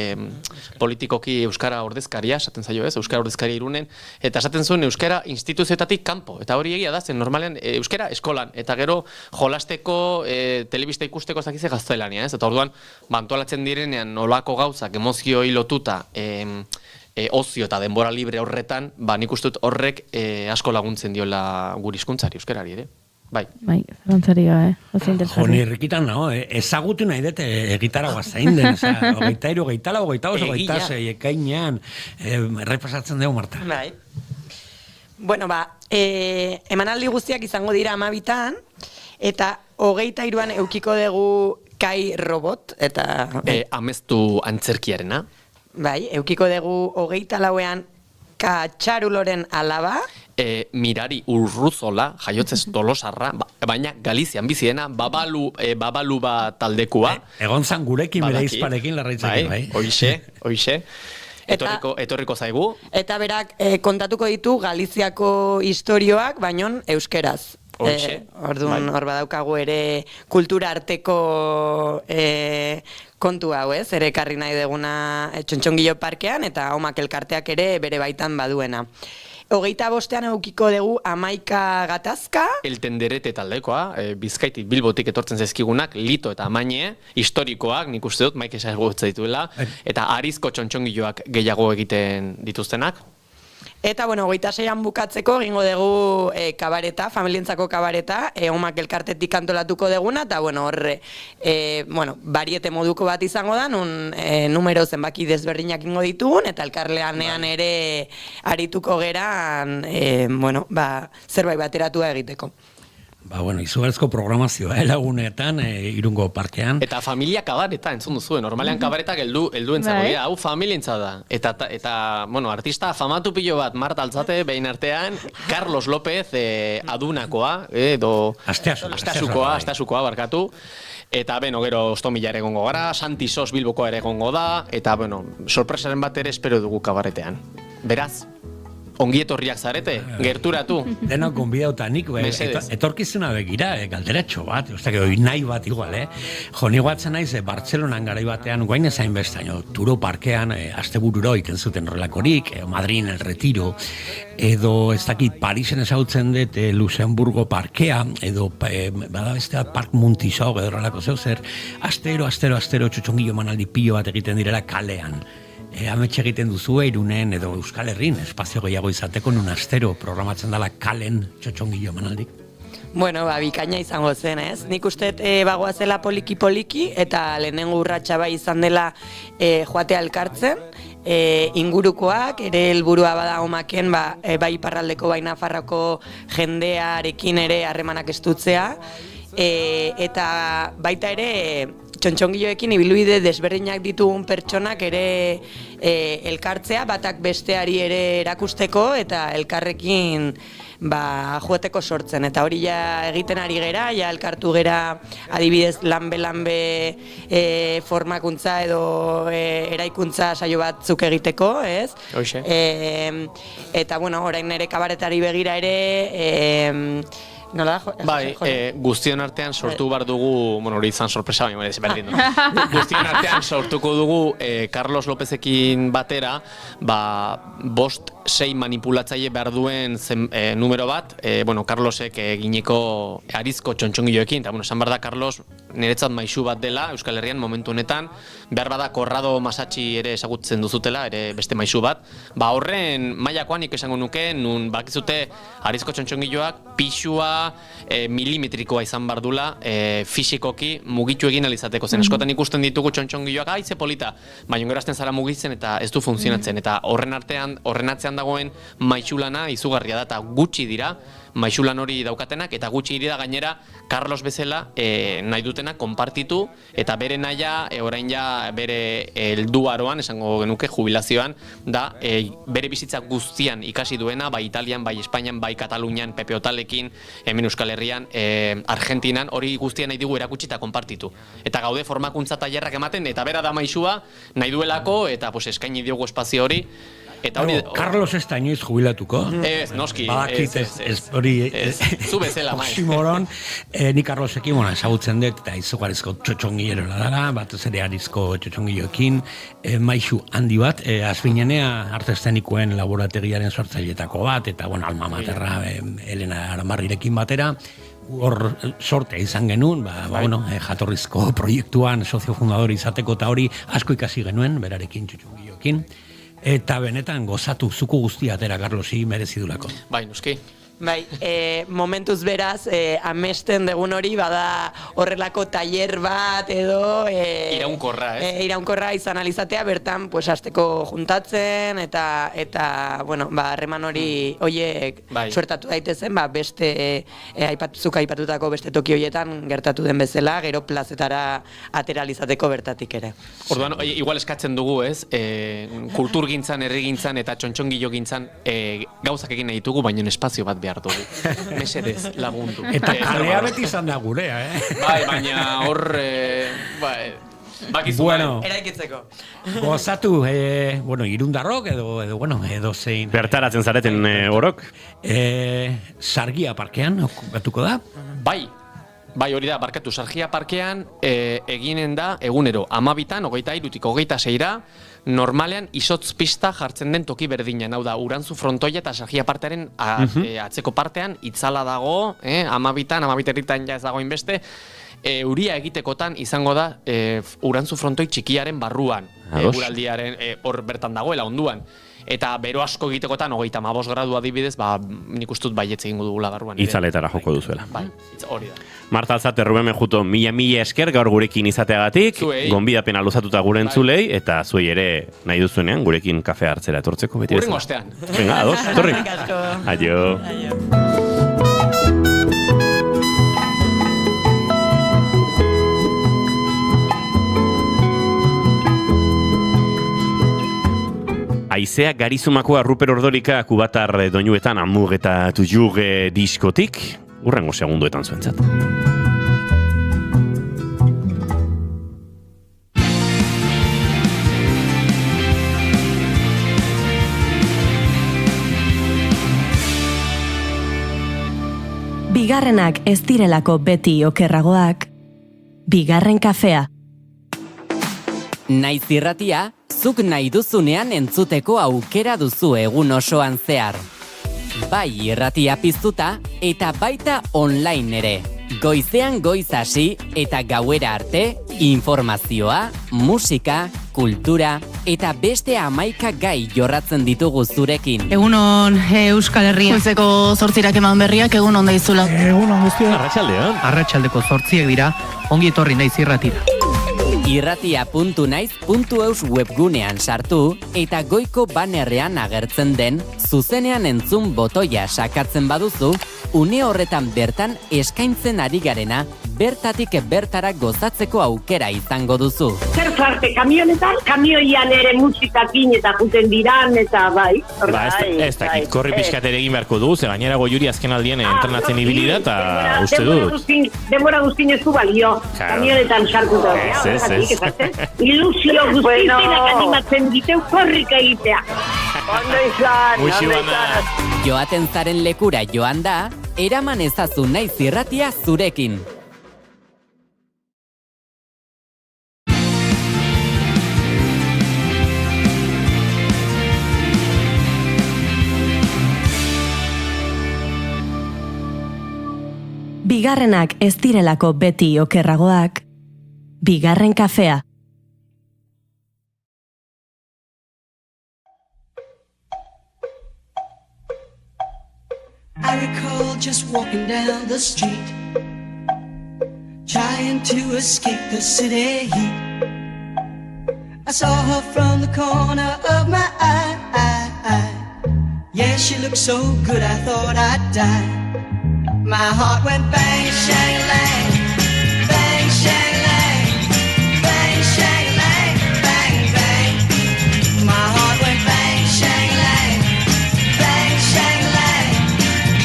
politikoki euskara ordezkaria, esaten zaio ez, euskara ordezkaria Irunen, eta esaten zuen euskara instituzioetatik kanpo, eta hori egia da, zen normalean euskara eskolan, eta gero jolasteko, telebista ikusteko ez dakize gaztelania, ez, eta orduan, antolatzen direnean nolako gauzak emozioi lotuta, ozio eta denbora libre horretan, nik uste dut horrek asko laguntzen diola gure hizkuntzari euskarari ere. Bai, zelantzari gabe, oso interesgarri. Joni, errikitan nago, ezagutu nahi dute gitaragoa zein den, 23, 24, 25, 26, ekainean, errepasatzen dugu, Marta. Bai. Bueno, emanaldi guztiak izango dira 12an, eta 23an eukiko dugu Kai Robot, eta... Amestu antzerkiarena. Bai, eukiko dugu 24an Katxaruloren alaba, Mirari Urruzola, jaiotzez Tolosarra, baina Galizian biziena, babalu bat taldekoa. Egon zan gurekin, bere izparekin larraitzekin, bai. Hoxe. Etorriko zaigu. Eta berak kontatuko ditu Galiziako istorioak, baino euskeraz. Orduan, hor badaukagu ere kultura arteko kontu hau, ez? Ere ekarri nahi deguna Txontxongilo parkean, eta Omak elkarteak ere bere baitan baduena. 25an eukiko dugu Amaika Gatazka. El Tenderete taldekoa, Bizkaitik Bilbotik etortzen zaizkigunak, Lito eta Amaine, historikoak, nik uste dut, Maik esagutzen dituela, eta Arizko Txontxongiloak gehiago egiten dituztenak. Eta, 26an bukatzeko egingo dugu kabareta, familientzako kabareta, Omak elkartetik antolatuko deguna, eta, horre, bariete moduko bat izango da, nun numero zenbaki desberdinak ingo ditugun, eta elkarleanean ere arituko geran, zerbait bateratua egiteko. Izugarrizko programazioa, lagunetan, Irungo parkean. Eta familia kabareta, entzun duzu, normalean kabaretak helduentzako dira, hau familientza da. Eta, artista famatu pilo bat, Marta Altzate, behin artean, Carlos López, adunakoa, edo Asteasukoa barkatu. Eta, gero Ostomila ere egongo gara, Santi Sos Bilbokoa ere egongo da, eta, sorpresaren bat ere espero dugu kabaretean. Beraz? Ongietorriak zarete, gerturatu. Denok gonbidauta nik, etorkizuna begira, galderatxo bat, nahi bat igual, Jo, ni guatzen naiz, Bartzelonan garai batean, guain ezain bestaino, Turo parkean, astebururo iten zuten horrelakorik, Madrin el Retiro, edo ez dakit Parisen ezautzen dut Luxemburgo parkea, edo bada beste Park Montisau, edo horrelako zeu zer, astero, txotxongilo manaldi pilo bat egiten direla kalean. Ametxe egiten duzu Irunen edo Euskal Herrin espazio gehiago izateko nun astero programatzen dela kalen txotxongilo manaldik. Bueno, bikaina izango zen, ez? Nik uste bagoazela poliki eta lehenengo urratsa bai izan dela joatea elkartzen, ingurukoak, ere helburua bada omaken, bai iparraldeko, bai Nafarroko jendearekin ere harremanak estutzea, eta baita ere txontxongiloekin ibilbide desberdinak ditugun pertsonak ere elkartzea, batak besteari ere erakusteko eta elkarrekin joateko sortzen. Eta hori ja egiten ari gera, ja elkartu gera adibidez lanbe formakuntza edo eraikuntza saio batzuk egiteko, ez? Hoxe. Eta, bueno, orain nire kabaretari begira ere nola da? Bai, guztion artean sortu bar dugu, hori izan sorpresa, baina ez berdin du. Guztion artean sortuko dugu Carlos Lópezekin batera, 5-6 manipulatzaile behar duen numero bat, Carlosek eginiko arizko txontxongiloekin, eta esan behar da Carlos niretzat maisu bat dela Euskal Herrian momentu honetan, behar bada Corrado Masatxi ere ezagutzen duzutela, ere beste maisu bat, horren mailakoan esango nuke, nun bakizute arizko txontxongiloak pixua milimetrikoa izan bardula fisikoki mugitu egin alizateko zen. Eskotan ikusten ditugu txontxongiloak, ze polita, baina gerazten zara mugitzen eta ez du funtzionatzen, eta horren atzean dagoen maixulana izugarria da, eta gutxi dira maixulan hori daukatenak, eta gutxi da gainera Carlos bezala nahi dutena konpartitu, eta bere nahia, orain ja bere helduaroan, esango genuke jubilazioan, da bere bizitza guztian ikasi duena, bai Italian, bai Espainian, bai Katalunian, Pepe Otalekin, hemen Euskal Herrian, Argentinan, hori guztian nahi digu erakutsi eta konpartitu. Eta gaude formakuntza tailerrak ematen, eta bera da maixua nahi duelako, eta eskaini diogu espazio hori. Carlos ez da inoiz jubilatuko. Ez, noski. Badakit ez. Zu bezala, mai. Oximoron, ni Carlosekin ezagutzen dut, eta izugarrizko txotxongilero dara, batez ere arizko txotxongiloekin, maixu handi bat, azbinenea arte eszenikoen laborategiaren sortzailetako bat, eta alma materra Elena Aramarrirekin batera, hor sortea izan genuen, jatorrizko proiektuan soziofundador izateko, eta hori asko ikasi genuen, berarekin txotxongiloekin. Eta benetan gozatu zuku guztia atera Carlosi merezidulako. Bai, nuski. Bai, momentuz beraz, amesten degun hori, bada horrelako tailer bat edo... Iraunkorra, ez? Iraunkorra izan alizatea, bertan, hasteko juntatzen, eta harreman hori hoiek suertatu daitezen, beste zuk aipatutako beste toki horietan gertatu den bezala, gero plazetara atera alizateko bertatik ere. Orduan, igual eskatzen dugu, ez? Kulturgintzan, herrigintzan eta txontxongilogintzan gauzak egin nahi ditugu, baina espazio bat behar dugu. Mesedez, lagundu. Eta kalea beti izan da gurea, Bai, baina hor... Bakizu eraikitzeko. Gozatu, irundarrok edo zein... Bertaratzen zareten orok? Sargia parkean, okupatuko da? Bai, hori da, barkatu, Sargia parkean eginen da egunero 12an, 23tik 26ra, normalean izotz pista jartzen den toki berdinean, hau da, Urantzu frontoia eta Sargia partearen atzeko partean itzala dago, 12an, 12erritan ja ez dago inbeste, euria egitekotan izango da Urantzu frontoi txikiaren barruan, uraldiaren hor bertan dagoela onduan. Eta bero asko egitekotan, 35 gradu adibidez, nik ustut baietz egingo dugula barruan. Itzaletara joko duzuela. Bai, hori da. Marta Alzate, Ruben Mejuto, mila esker gaur gurekin izateagatik, gonbidapena luzatuta gure entzulei, eta zuei ere nahi duzuenean gurekin kafe hartzera etortzeko beti ez. Urrengo astean. Venga, ados, torri. Aio. Aizea Garizumakoa Ruper Ordorika Kubatar doinuetan Amur eta Tujur diskotik, urrengo segunduetan zuentzat. Bigarrenak ez direlako beti okerragoak. Bigarren kafea. Naiz irratia, zuk nahi duzunean entzuteko aukera duzu egun osoan zehar. Bai irratia piztuta eta baita online ere. Goizean goiz hasi eta gauera arte, informazioa, musika, kultura eta beste 11 gai jorratzen ditugu zurekin. Egunon Euskal Herria. Goizeko 8 eman berriak egunon daizula. Egunon guztia. Arratsaldean. Arratsaldeko 8 dira, ongi etorri naiz irratira. Irratia.naiz.eus webgunean sartu eta goiko banerrean agertzen den zuzenean entzun botoia sakatzen baduzu, une horretan bertan eskaintzen ari garena bertatik bertara gozatzeko aukera izango duzu. Zer zarte kamionetan, kamioian ere musikakin eta juten diran eta bai. Ez dakit, korri pixkat ere egin beharko du, ze gainera Goiuri azken aldian entrenatzen ibili da eta uste dut. Demora guztin ez du balio, kamionetan sartuta. Ilusio guztienak animatzen diteu korrika egitea. Ondo izan. Joaten zaren lekura joan da, eraman ezazu naiz irratia zurekin. Bigarrenak ez direlako beti okerragoak. Bigarren kafea. I recall just walking down the street, trying to escape the city heat. I saw her from the corner of my eye. Yeah, she looked so good I thought I'd die. My heart went bang, shang, lang, bang, shang, lang, bang, shang, lang, bang, bang. My heart went bang, shang, lang, bang, shang, lang,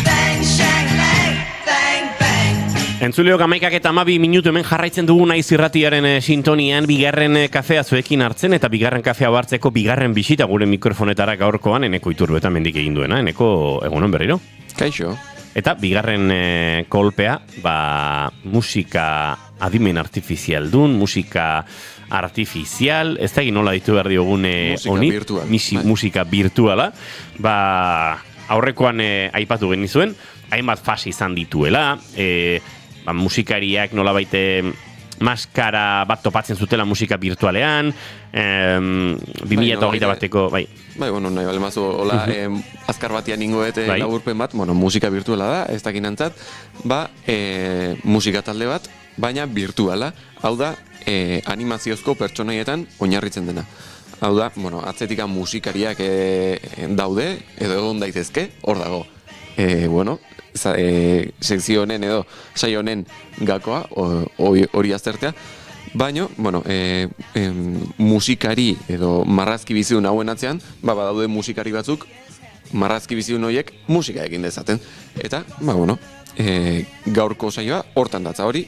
bang, shang, lang, bang, bang. Entzuleok 11:12 minutu hemen jarraitzen dugu naiz irratiaren sintonian bigarren kafea zuekin hartzen eta bigarren kafea hartzeko bigarren bisita gure mikrofonetara gaurkoan Eneko Iturbetan mendik egin duena. Eneko, egunon berriro? Kaixo. Eta bigarren kolpea, musika adimen artifizial dun, musika artifizial, ez da egin nola ditu behar diogun honi, musika virtuala, aurrekoan aipatu genizuen, hainbat fase izan dituela, musikariak nola baite maskara bat topatzen zutela musika virtualean, 2021 bateko, bai. Bai, bueno, nahi bale mazu, hola, azkar batian ingoet laburpen bat, musika virtuala da, ez dakinantzat, musika talde bat, baina virtuala, hau da, animaziozko pertsonaietan oinarritzen dena. Hau da, atzetika musikariak daude, edo egon daitezke, hor dago. Sekzio honen edo saio honen gakoa, hori aztertea, baina, musikari edo marrazki bizidun hauen atzean, badaude musikari batzuk, marrazki bizidun horiek musika egin dezaten. Eta, gaurko saioa hortan datza hori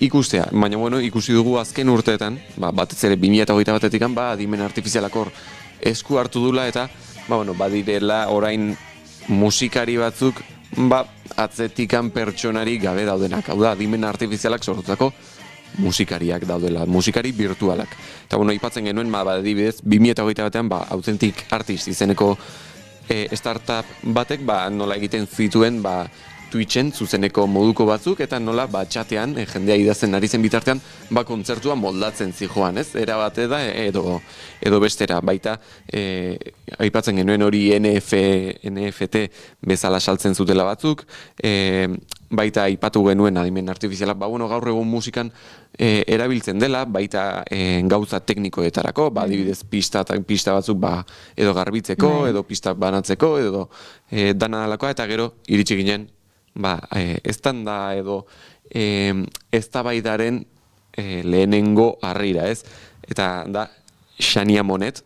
ikustea. Baina, ikusi dugu azken urteetan, batez ere 2021 batetik, adimen artifizialak hor esku hartu dula eta, badirela orain musikari batzuk, atzetikan pertsonari gabe daudenak. Hau da, adimen artifizialak sortutako musikariak daudela, musikari virtualak. Eta, ipatzen genuen, adibidez, 2021 batean, Authentic Artist izeneko startup batek, nola egiten zituen, Twitchen zuzeneko moduko batzuk, eta nola, txatean, jendea idazten ari zen bitartean, kontzertua moldatzen zijoan, ez? Era bate da, edo bestera, baita, aipatzen genuen hori NFT bezala saltzen zutela batzuk, baita aipatu genuen adimen artifizialak, gaur egun musikan erabiltzen dela, baita gauza teknikoetarako, adibidez pista batzuk edo garbitzeko, edo pista banatzeko, edo dana dalakoa, eta gero iritsi ginen, estanda edo eztabaidaren lehenengo harrira, ez? Eta da, Xania Monet,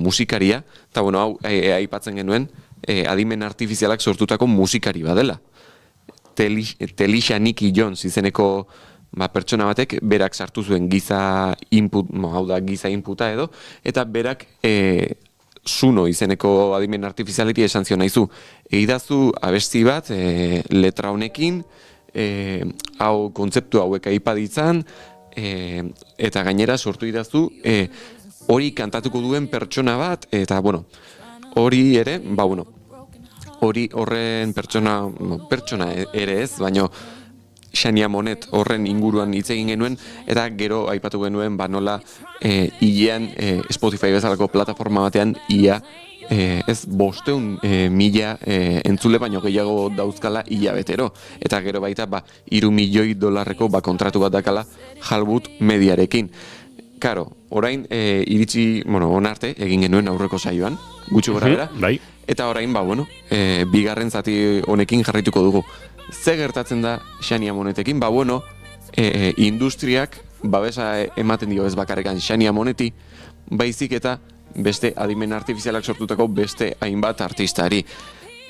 musikaria, eta hau aipatzen genuen, adimen artifizialak sortutako musikari badela. Telisha Nicky Jones izeneko pertsona batek berak sartu zuen giza inputa edo, eta berak Suno izeneko adimen artifizialiti esan zion naizu. Egidazu abesti bat, letra honekin, hau kontzeptu hauek aipaditzan, eta gainera sortu idazu, hori kantatuko duen pertsona bat, eta hori ere, hori horren pertsona ere ez, baino Xania Monet horren inguruan hitz egin genuen, eta gero aipatu genuen nola hilean Spotify bezalako plataforma batean ia ez 500.000 entzule baino gehiago dauzkala hilabetero. Eta gero baita $3 milioi kontratu bat dakala Hollywood mediarekin. Karo, orain iritsi, onarte egin genuen aurreko saioan, gutxi gora bera. Bai. Eta orain, bigarren zati honekin jarraituko dugu. Ze gertatzen da Xania Monetekin? Industriak babesa ematen dio ez bakarrekan Xania Moneti, baizik eta beste adimen artifizialak sortutako beste hainbat artistari.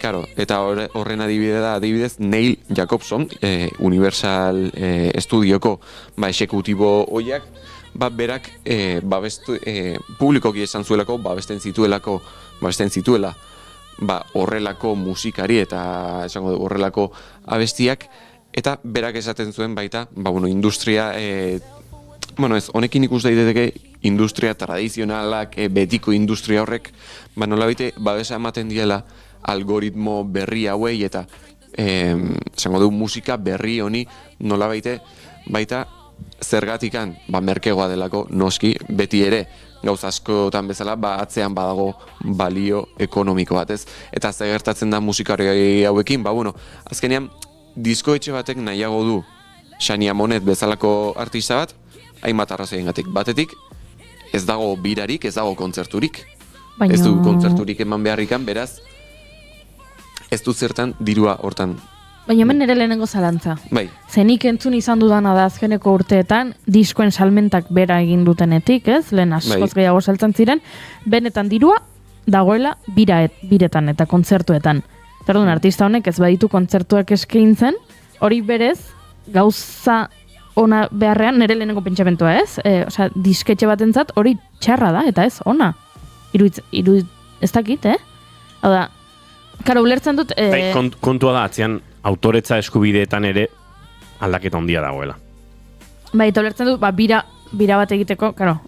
Karo, eta horren adibidez Neil Jacobson, Universal Studioko esekutibo hoiak, berak publikoki esan zuelako, babesten zituela horrelako musikari eta esango dugu horrelako abestiak, eta berak esaten zuen baita, industria, honekin ikus daiteke industria tradizionalak, betiko industria horrek, nolabait babesa ematen diela algoritmo berri hauei eta esango dugu musika berri honi nolabait baita zergatikan, merkegoa delako noski, beti ere gauza askotan bezala, atzean badago balio ekonomiko bat, ez? Eta ze gertatzen da musikari hauekin, azkenean diskoetxe batek nahiago du Xania Monet bezalako artista bat, hainbat arrazoiengatik. Batetik, ez dago birarik, ez dago kontzerturik. Ez du kontzerturik eman beharrikan, beraz, ez du zertan dirua hortan. Baina hemen nire lehenengo zalantza. Bai. Zenik entzun izan dudana da azkeneko urteetan, diskoen salmentak bera egin dutenetik, ez? Lehen askoz gehiago saltzen ziren, benetan dirua dagoela biretan eta kontzertuetan. Zerdun, artista honek ez baditu kontzertuak eskaintzen, hori berez, gauza ona beharrean nire lehenengo pentsamentua, ez? Disketxe batentzat hori txarra da, eta ez, ona. Ez dakit, Hau da, karo, ulertzen dut... Kontua da, atzean, autoretza eskubideetan ere aldaketa handia dagoela. Eta ulertzen dut, bira bat egiteko, karo,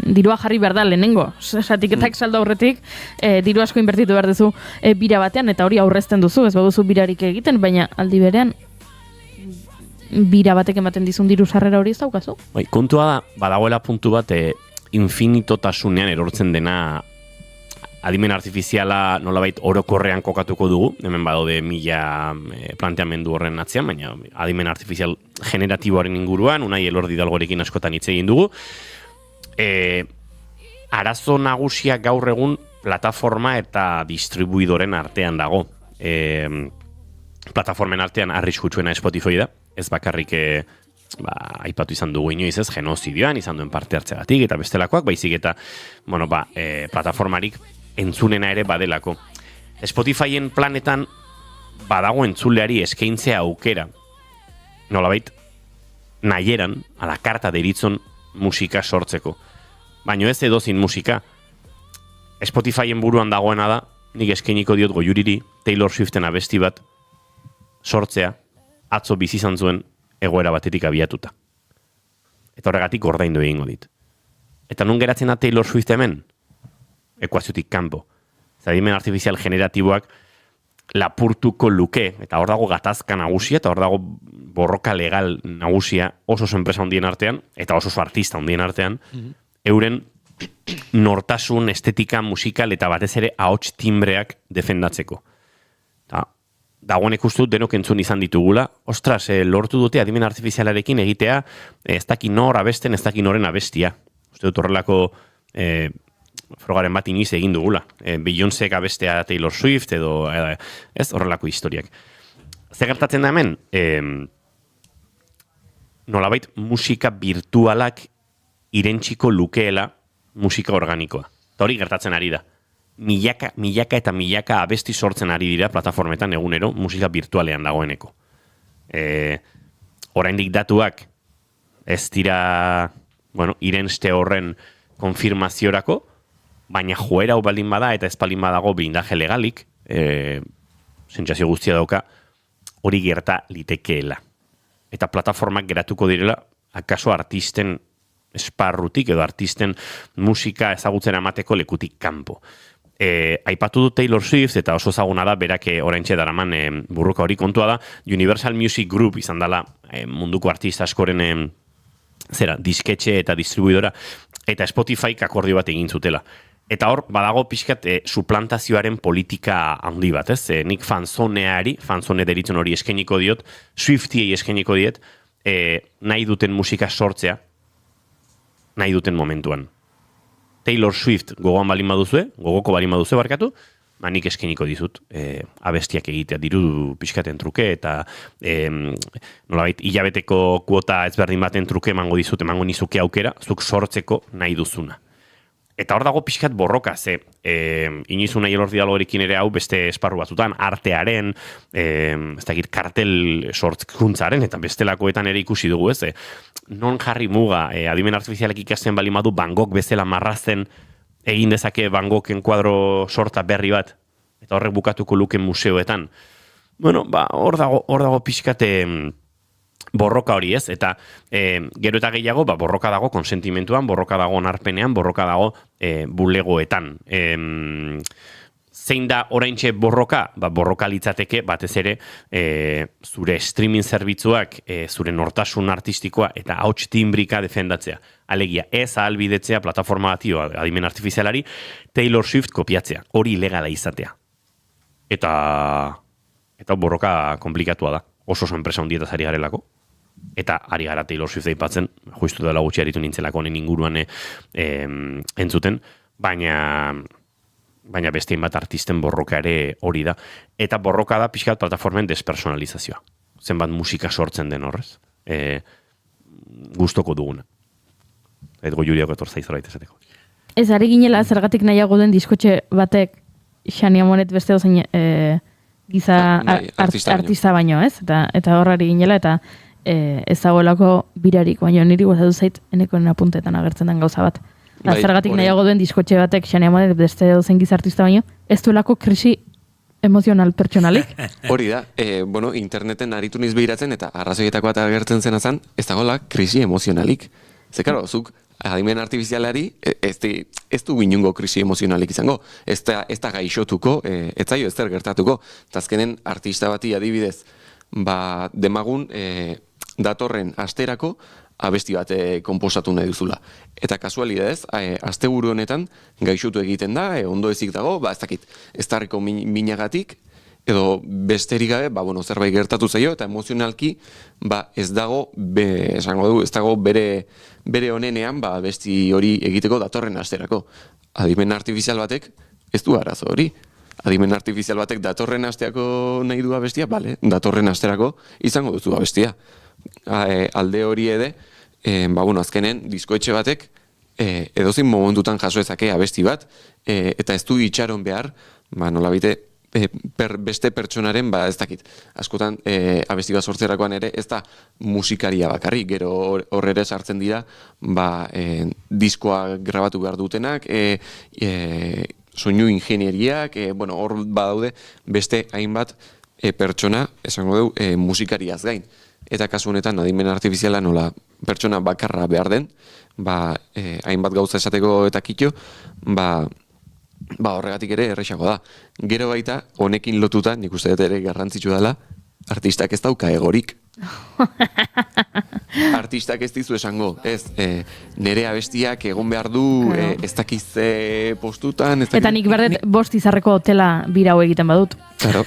dirua jarri behar da lehenengo. Satiketak saldo aurretik, diru asko inbertitu behar duzu bira batean, eta hori aurrezten duzu, ez baduzu birarik egiten, baina aldi berean, bira batek ematen dizun diru sarrera hori ez daukazu. Kontua da, badagoela puntu bat, infinitotasunean erortzen dena adimen artifiziala nolabait orokorrean kokatuko dugu, hemen badaude 1000 planteamendu horren atzean, baina adimen artifizial generatiboaren inguruan, Unai Elordi Hidalgorekin askotan hitz egin dugu. Arazo nagusia gaur egun plataforma eta distribuidoren artean dago. Plataformen artean arriskutsuena Spotify da, ez bakarrik aipatu izan dugu inoiz ez, genozidioan izan duen parte hartzegatik eta bestelakoak, baizik eta plataformarik entzunena ere badelako. Spotifyen planetan badago entzuleari eskaintzea aukera. Nolabait, nahieran, ala karta deritzon musika sortzeko. Baina ez edozin musika. Spotifyen buruan dagoena da, nik eskainiko diot Goiuriri, Taylor Swiften abesti bat sortzea, atzo bizi izan zuen egoera batetik abiatuta. Eta horregatik ordaindu egingo dit. Eta nun geratzen da Taylor Swift hemen? Ekuaziotik kanpo. Adimen artifizial generatiboak lapurtuko luke, eta hor dago gatazka nagusia, eta hor dago borroka legal nagusia oso enpresa handien artean, eta oso artista handien artean, euren nortasun, estetika, musikal, eta batez ere ahots timbreak defendatzeko. Dagoen ikustut denok entzun izan ditugula, ostras, lortu dute adimen artifizialarekin egitea, ez daki nor abesten, ez daki noren abestia. Uste dut horrelako frogaren bat iniz egin dugula. Beyoncék abestea Taylor Swift edo ez horrelako historiak. Zer gertatzen da hemen? Nolabait musika virtualak irentsiko lukeela musika organikoa. Eta hori gertatzen ari da. Milaka eta milaka abesti sortzen ari dira plataformetan egunero musika virtualean dagoeneko. Oraindik datuak ez dira irenste horren konfirmaziorako, baina joera hau baldin bada eta ez baldin badago blindaje legalik, sentsazio guztia dauka, hori gerta litekeela. Eta plataformak geratuko direla, akaso artisten esparrutik edo artisten musika ezagutzen amateko lekutik kanpo. Aipatu du Taylor Swift eta oso ezaguna da, berak oraintxe daraman burruka hori kontua da, Universal Music Group izan dela munduko artista askoren disketxe eta distribuidora, eta Spotifyk akordio bat egin zutela. Eta hor, badago pixkat suplantazioaren politika handi bat, ez? Nik fanzone deritzen hori eskainiko diot, Swiftiei eskainiko diet, nahi duten musika sortzea, nahi duten momentuan. Taylor Swift gogoko balin baduzue barkatu, nik eskainiko dizut abestiak egitea, diru pixkaten truke, eta nolabait, hilabeteko kuota ezberdin baten truke emango nizuke aukera, zuk sortzeko nahi duzuna. Eta hor dago pixkat borroka, inoizu nahi elordi dalorekin ere hau beste esparru batzutan, artearen, ez dakit, kartel sortkuntzaren, eta bestelakoetan ere ikusi dugu, ez? Non jarri muga, adimen artifizialek ikasten bali madu Van Gogh bezala marrazten egin dezake Van Goghen kuadro sorta berri bat, eta horrek bukatuko luken museoetan. Bueno, hor dago pixkat borroka hori, ez? Eta gero eta gehiago, borroka dago konsentimentuan, borroka dago onarpenean, borroka dago bulegoetan. Zein da oraintxe borroka? Borroka litzateke batez ere zure streaming zerbitzuak, zure nortasun artistikoa eta hauts timbrika defendatzea. Alegia, ez ahalbidetzea plataforma bati, adimen artifizialari, Taylor Swift kopiatzea, hori ilegala izatea. Eta borroka komplikatua da. Oso enpresa hundietaz ari garelako. Eta ari gara Taylor Swift aipatzen, justu dela gutxi aritu nintzelako honen inguruan entzuten, baina bestein bat artisten borroka ere hori da. Eta borroka da pixkat plataformen despersonalizazioa. Zenbat musika sortzen den horrez. Gustoko duguna. Edgo Juriako etorza izorait esateko. Ez ari ginela zergatik nahiago den diskotxe batek Xania Monet beste dozein giza artista baino, ez? Eta horrari ginela, eta ez dagoelako birarik, baina niri gozatu zait enekoen apuntetan agertzen den gauza bat. Zergatik nahiago duen diskotxe batek Xania Monet beste dozein giza artista baino, ez duelako krisi emozional pertsonalik. Hori da, interneten aritu niz behiratzen eta arrazoietako bat agertzen zen azan, ez dagoela krisi emozionalik. Ze, karo, zuk adimen artifizialari ez du inungo krisi emozionalik izango. Ez da gaixotuko, ez zaio ez gertatuko. Eta azkenen artista bati adibidez, demagun datorren asterako abesti bat konposatu nahi duzula. Eta kasualidadez, asteburu honetan gaixotu egiten da, ondo ezik dago, ez dakit, ez darriko minagatik, edo besterik gabe, zerbait gertatu zaio, eta emozionalki, ez dago, esango du, ez dago bere honenean, besti hori egiteko datorren asterako. Adimen artifizial batek, ez du arazo hori. Adimen artifizial batek datorren asteako nahi du abestia, datorren asterako izango duzu abestia. Alde hori ede, azkenen, diskoetxe batek, edozein momentutan jaso ezake abesti bat, eta ez du itxaron behar, nolabite, beste pertsonaren, ez dakit, askotan abesti bat sortzerakoan ere, ez da musikaria bakarrik, gero horrere sartzen dira, diskoa grabatu behar dutenak, soinu ingenieriak, hor badaude beste hainbat pertsona, esango dugu, musikariaz gain. Eta kasu honetan, adimen artifiziala nola pertsona bakarra behar den, hainbat gauza esateko eta kitxo, horregatik ere errexago da. Gero baita, honekin lotuta, nik uste dut ere garrantzitsu dela, artistak ez dauka egorik. Artistak ez dizu esango, ez, nere abestiak egon behar du, ez dakiz postutan, ez dakiz... Eta nik berdet bost izarreko hotela bira hau egiten badut. Claro.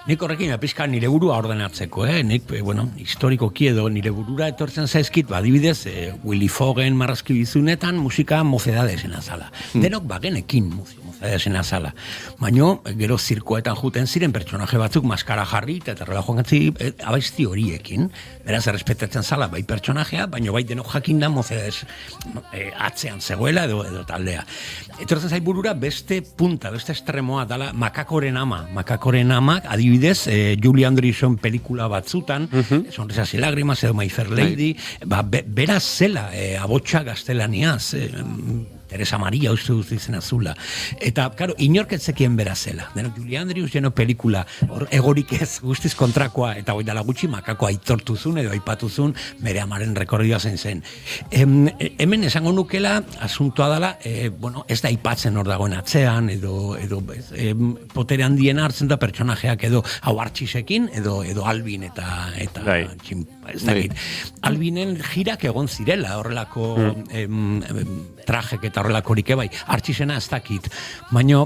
Nik horrekin apizka nire burua ordenatzeko, nik, historikoki edo nire burura etortzen zaizkit, adibidez, Willy Foggen marrazki bizunetan musika mozedadesen azala. Denok bagenekin mozedadesen azala. Baina, gero zirkoetan juten ziren pertsonaje batzuk maskara jarri, eta errela joan gatzi abesti horiekin, beraz errespetatzen zala bai pertsonajea, baina bai denok jakin da mozedades atzean zegoela edo taldea. Etortzen zait burura beste punta, beste estremoa dala Makakoren ama, adibidez, Julie Andrews pelikula batzutan, Sonrisas y lágrimas edo My Fair Lady, beraz zela, abotsa gaztelaniaz, Teresa Maria uste dut izena zula. Eta, karo, inorketzekien bera zela. Deno, Julie Andrews jeno pelikula, egorik ez guztiz kontrakoa, eta hoi dala gutxi makako aitortuzun edo aipatuzun bere amaren rekordioa zen. Hemen esango nukela, asuntoa dela, ez da aipatzen hor dagoen atzean, edo potere handien hartzen da pertsonajeak edo hau Artxisekin, edo Albin eta ez dakit. Albinen jirak egon zirela, horrelako trajek eta horrelakorik bai, Artxisena ez dakit. Baina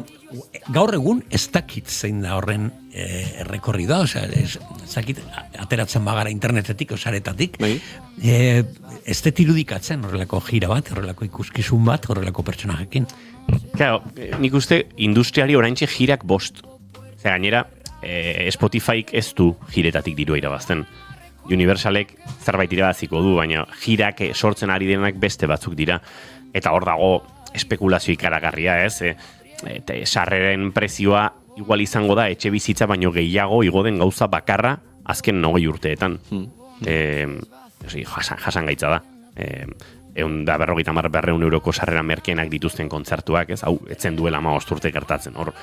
gaur egun ez dakit zein da horren errekorridoa, ez dakit ateratzen bagara internetetik, osaretatik, ez dut irudikatzen horrelako jira bat, horrelako ikuskizun bat, horrelako pertsonajekin. Claro, nik uste industriari oraintxe jirak bost. Gainera, Spotifyk ez du jiretatik dirua irabazten. Universalek zerbait irabaziko du, baina jirak sortzen ari denak beste batzuk dira. Eta hor dago espekulazio ikaragarria, ez? Sarreren prezioa igual izango da etxe bizitza baino gehiago igo den gauza bakarra azken 20 urteetan. Jasan gaitza da. 150-200 euroko sarrera merkeenak dituzten kontzertuak, ez? Hau, etzen duela 15 urte gertatzen. Hor,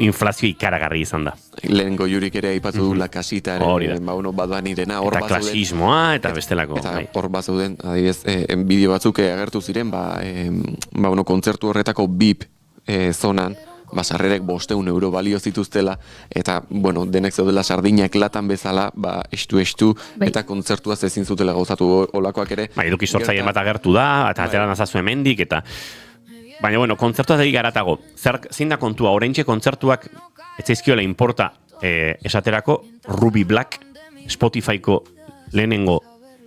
inflazio ikaragarri izan da. Lehengo jurik ere aipatu du la kasita, badoan irena, hor eta klasismoa, eta bestelako. Eta hor bazauden, adibidez, bideo batzuk agertu ziren, kontzertu horretako BIP zonan, sarrerek 500 euro balio zituztela, eta, denek zeudela sardinak latan bezala, estu, eta kontzertua ezin zutela gauzatu olakoak ere. Eduki sortzaien bat agertu da, eta atera nazazu hemendik, eta... Baina, kontzertuaz egin garatago, zein da kontua, oraintxe kontzertuak, ez zaizkiola inporta esaterako, Ruby Black, Spotifyko lehenengo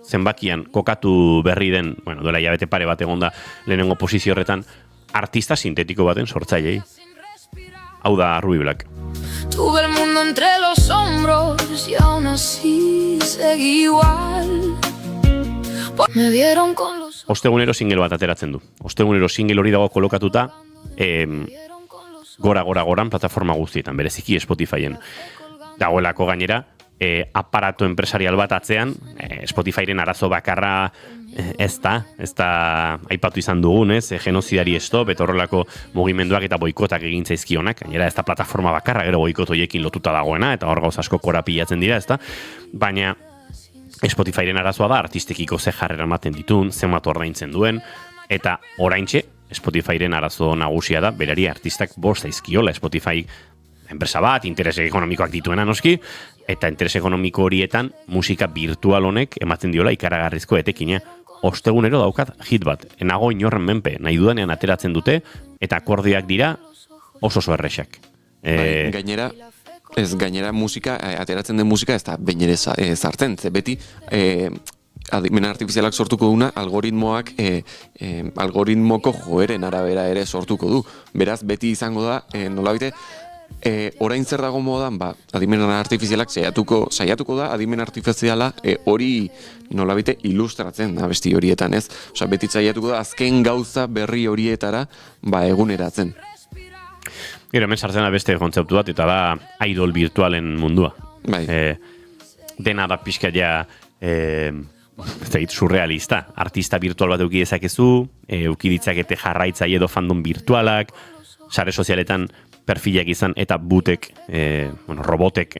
zenbakian kokatu berri den, duela hilabete pare bat egonda lehenengo posizio horretan, artista sintetiko baten sortzailei. Hau da Ruby Black. Tuve el mundo entre los hombros y aún así seguí igual. Me vieron con los... Ostegunero single bat ateratzen du. Ostegunero single hori dago kolokatuta goran plataforma guztietan, bereziki Spotifyen. Dagoelako gainera, aparato empresarial bat atzean, Spotifyren arazo bakarra ez da aipatu izan dugunez, genozidari stop, eta horrelako mugimenduak eta boikotak egin zaizkionak, gainera ez da plataforma bakarra, gero boikot horiekin lotuta dagoena, eta hor gauz asko korapilatzen dira, ez da, baina Spotifyren arazoa da, artistekiko ze jarrera ematen ditun, zenbat ordaintzen duen, eta oraintxe, Spotifyren arazo nagusia da, berari artistak bost zaizkiola, Spotify enpresa bat, interes ekonomikoak dituena noski, eta interes ekonomiko horietan musika virtual honek ematen diola ikaragarrizko etekina. Ostegunero daukat hit bat, enago inorren menpe, nahi dudanean ateratzen dute, eta akordioak dira oso erresak. Gainera musika, ateratzen den musika ez da bainere zartzen, ze beti adimen artifizialak sortuko duna algoritmoak algoritmoko joeren arabera ere sortuko du. Beraz, beti izango da, nolabite, orain zer dago modan, adimen artifizialak saiatuko da, adimen artifiziala hori nolabite ilustratzen abesti horietan, ez? Osa, beti saiatuko da, azken gauza berri horietara eguneratzen. Gero, hemen sartzen da beste kontzeptu bat, eta da idol virtualen mundua. Dena da pixka ja surrealista. Artista virtual bat euki dezakezu, euki ditzakete jarraitzaile edo fandom virtualak, sare sozialetan perfilak izan, eta butek, robotek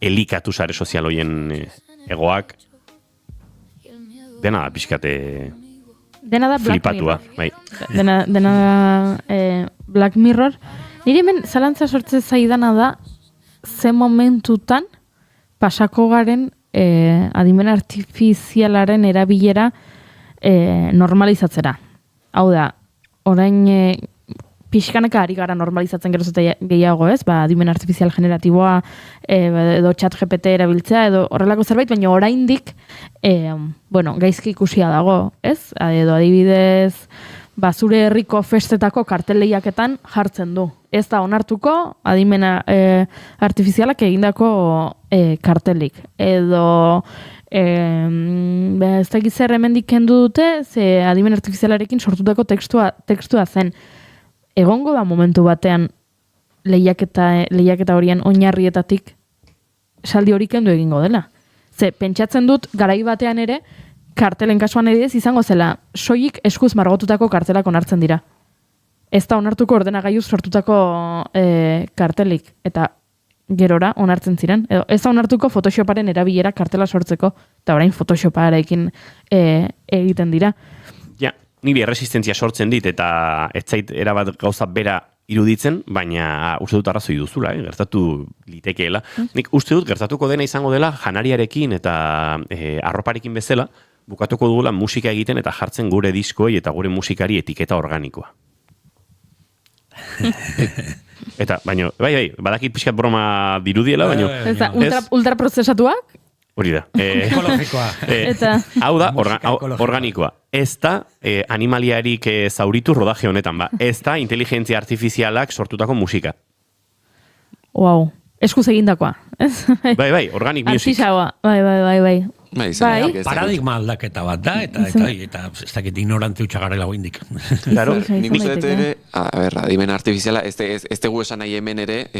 elikatu sare sozial hoien egoak. Dena da pixkate flipatua. Dena da Black Mirror. Nire hemen zalantza sortze zaidana da ze momentutan pasako garen adimen artifizialaren erabilera normalizatzera. Hau da, orain pixkanaka ari gara normalizatzen geroz eta gehiago, ez? Adimen artifizial generatiboa edo chat GPT erabiltzea edo horrelako zerbait, baina oraindik gaizki ikusia dago, ez? Edo adibidez, zure herriko festetako karteleiaketan jartzen du. Ez da onartuko adimena artifizialak egindako kartelik. Edo ez da zer hemendik kendu dute, ze adimen artifizialarekin sortutako tekstua zen. Egongo da momentu batean lehiaketa horien oinarrietatik saldi hori kendu egingo dela. Ze pentsatzen dut garai batean ere kartelen kasuan ere izango zela soilik eskuz margotutako kartelak onartzen dira. ez da onartuko ordenagailuz sortutako kartelik, eta gerora onartzen ziren. Edo, ez da onartuko Photoshoparen erabilera kartela sortzeko, eta orain Photoshoparekin egiten dira. Ja, niri erresistentzia sortzen dit, eta ez zait erabat gauza bera iruditzen, baina uste dut arrazoi duzula, gertatu litekeela. Nik uste dut gertatuko dena izango dela janariarekin eta arroparekin bezala, bukatuko dugula musika egiten eta jartzen gure diskoei eta gure musikari etiketa organikoa. Eta, baina, bai, badakit pixkat broma dirudiela, baina... Ultraprozesatuak? Hori da. Ekologikoa. Hau da, organikoa. Ez da animaliarik zauritu rodaje honetan, ez da inteligentzia artifizialak sortutako musika. Wow, eskuz egindakoa. Bai, organic music. Artisaua, bai. Paradigma aldaketa bat da, eta ez dakit ignorante utxagarela goindik. Claro, nik uste dut ere, adimen artifiziala, ez tegu esan nahi hemen ere,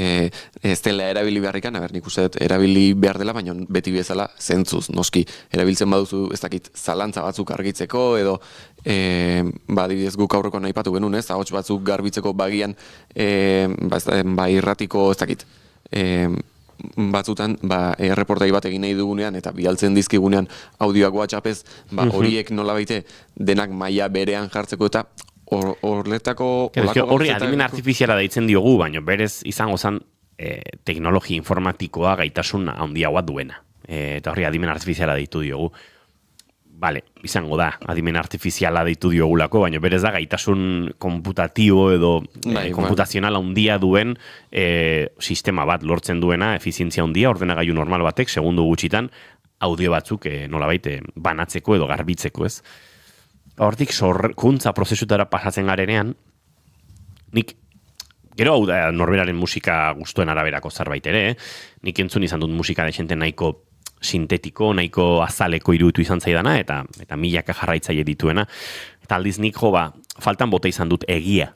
ez dela erabili beharrikan, nik uste dut erabili behar dela, baina beti bezala zentzuz, noski, erabiltzen baduzu, ez dakit, zalantza batzuk argitzeko, edo, adibidez guk aurreko nahi patu genuen, ez, ahots batzuk garbitzeko bagian, irratiko, ez dakit, batzutan erreportai bat egin nahi dugunean eta bialtzen dizkigunean audioak WhatsAppez, horiek nola baite denak maila berean jartzeko eta horretako... Horri adimen artifiziala deitzen diogu, baina berez izango zen teknologi informatikoa gaitasun handiagoa duena. Eta horri adimen artifiziala deitu diogu. Bale, izango da, adimen artifiziala deitu diogulako, baina berez da gaitasun konputatibo edo konputazional handia duen sistema bat lortzen duena, efizientzia handia, ordenagailu normal batek, segundu gutxitan, audio batzuk nolabait banatzeko edo garbitzeko, ez? Hortik sorkuntza prozesutara pasatzen garenean, nik, gero hau da norberaren musika gustuen araberako zerbait ere, nik entzun izan dut musika desente nahiko sintetiko, nahiko azaleko iruditu izan zaidana, eta milaka jarraitzaile dituena. Eta aldiz nik faltan bota izan dut egia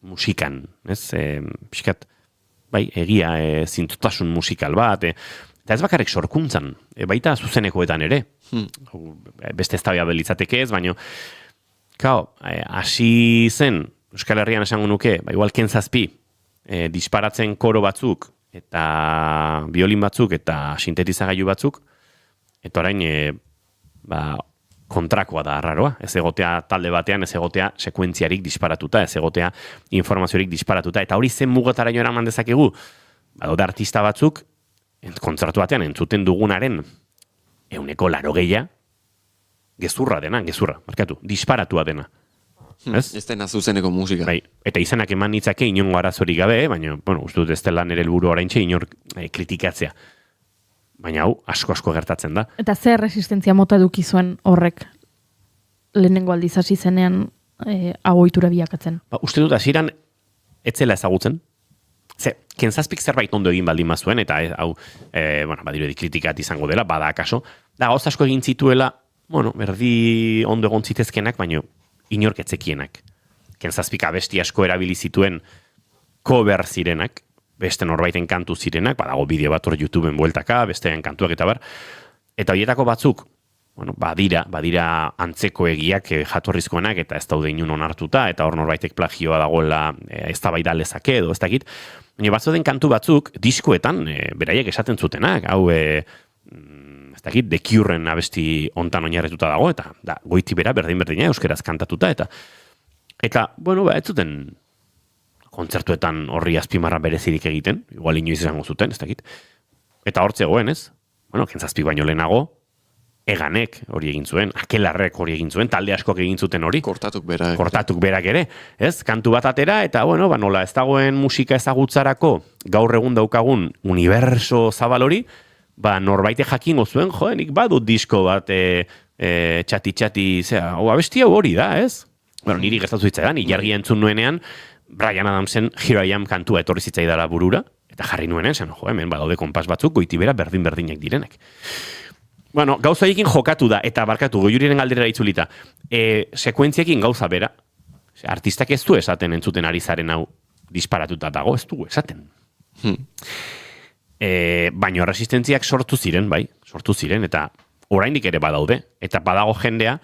musikan, ez? Piskat, egia, zintutasun musikal bat, eta ez bakarrik sorkuntzan, baita zuzenekoetan ere. Beste ez tabia belitzateke ez, baina, hasi zen, Euskal Herrian esango nuke, igual Ken Zazpi, disparatzen koro batzuk, eta biolin batzuk eta sintetizagailu batzuk, eta orain kontrakoa da arraroa. Ez egotea talde batean, ez egotea sekuentziarik disparatuta, ez egotea informaziorik disparatuta, eta hori zen mugatara joan eman dezakegu. Badaude artista batzuk, kontzertu batean entzuten dugunaren 80% gezurra, markatu, disparatua dena. Ez dena zuzeneko musika. Eta izanak eman nitzake inongo arazorik gabe, baina, uste dut ez dela nire helburu oraintxe inor kritikatzea. Baina hau, asko gertatzen da. Eta zer resistentzia mota eduki zuen horrek lehenengo aldiz hasi zenean hau ohitura bilakatzen? Uste dut hasieran etzela ezagutzen. Ken Zazpik zerbait ondo egin baldin bazuen, eta hau, badirudi kritikat izango dela, bada akaso. Da, gauz asko egin zituela, berdi ondo egon zitezkenak, baina inork etzekienak. Ken Zazpik abesti asko erabili zituen cover zirenak, beste norbaiten kantu zirenak, badago bideo bat hor YouTubeen bueltaka, bestean kantuak eta bar. Eta horietako batzuk, badira antzeko egiak jatorrizkoenak eta ez daude inun onartuta, eta hor norbaitek plagioa dagoela eztabaida lezake edo ez dakit. Baina batzuden kantu batzuk diskoetan beraiek esaten zutenak, hau ez dakit, The Curen abesti ontan oinarretuta dago, eta goiti bera berdina euskeraz kantatuta, eta ez zuten kontzertuetan horri azpimarra berezirik egiten, igual inoiz izango zuten, ez dakit. Eta hortze goen, ez? Ken Zazpik baino lehenago, Eganek hori egin zuen, Akelarrek hori egin zuen, talde askok egin zuten hori. Kortatuk berak ere, ez? Kantu bat atera, eta nola ez dagoen musika ezagutzarako, gaur egun daukagun uniberso zabal hori, norbaite jakingo zuen, nik badut disko bat txati, abesti hau hori da, ez? Niri gertatu zitzaidan, ilargia entzun nuenean, Bryan Adamsen Here I Am kantua etorri zitzaidala burura, eta jarri nuenean, hemen badaude konpas batzuk, goitibera berdinak direnak. Gauza ekin jokatu da, eta barkatu, Goiuriren galdera itzulita, sekuentziekin gauza bera, artistak ez du esaten entzuten ari zaren hau disparatuta dago, ez du esaten. Baina resistentziak sortu ziren, eta oraindik ere badaude, eta badago jendea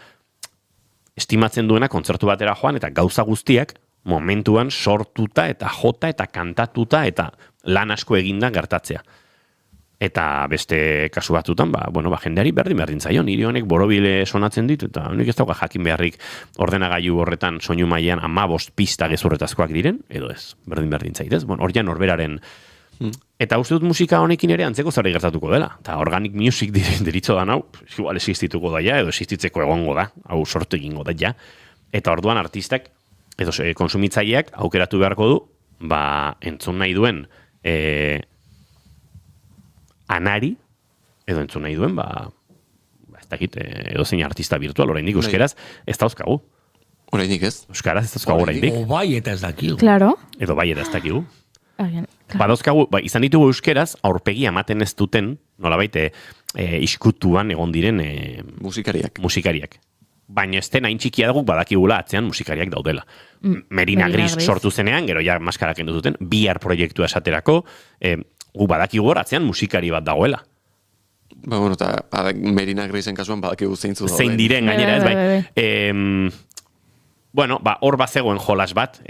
estimatzen duena kontzertu batera joan, eta gauza guztiak momentuan sortuta eta jota eta kantatuta eta lan asko eginda gertatzea. Eta beste kasu batzutan, jendeari berdin zaio, niri honek borobile sonatzen ditu, eta honek ez dauka jakin beharrik ordenagailu horretan soinu mailan 15 pista gezurretazkoak diren, edo ez, berdin zaitez. Hor ja norberaren. Eta uste dut musika honekin ere antzeko zerbait gertatuko dela. Eta organic music deritzo da hau, igual existituko da ja, edo existitzeko egongo da, hau sortu egingo da ja. Eta orduan artistak, edo konsumitzaileak aukeratu beharko du, entzun nahi duen anari, edo entzun nahi duen, ez dakit, edo zein artista virtual, oraindik euskeraz, ez dauzkagu. Oraindik ez? Euskaraz ez dauzkagu oraindik. O bai eta ez dakigu. Claro. Edo bai eta ez dakigu. Badauzkagu, izan ditugu euskeraz, aurpegi ematen ez duten, nolabait, iskutuan egon diren musikariak. Baina ez den hain txikia dugu badakigula atzean musikariak daudela. Merina Gris sortu zenean, gero ja maskarak kendu duten, bihar proiektua esaterako, gu badakigu atzean musikari bat dagoela. Eta Merina Grisen kasuan badakigu zeintzu dagoen. Zein diren gainera, ez bai. Hor bazegoen jolas bat,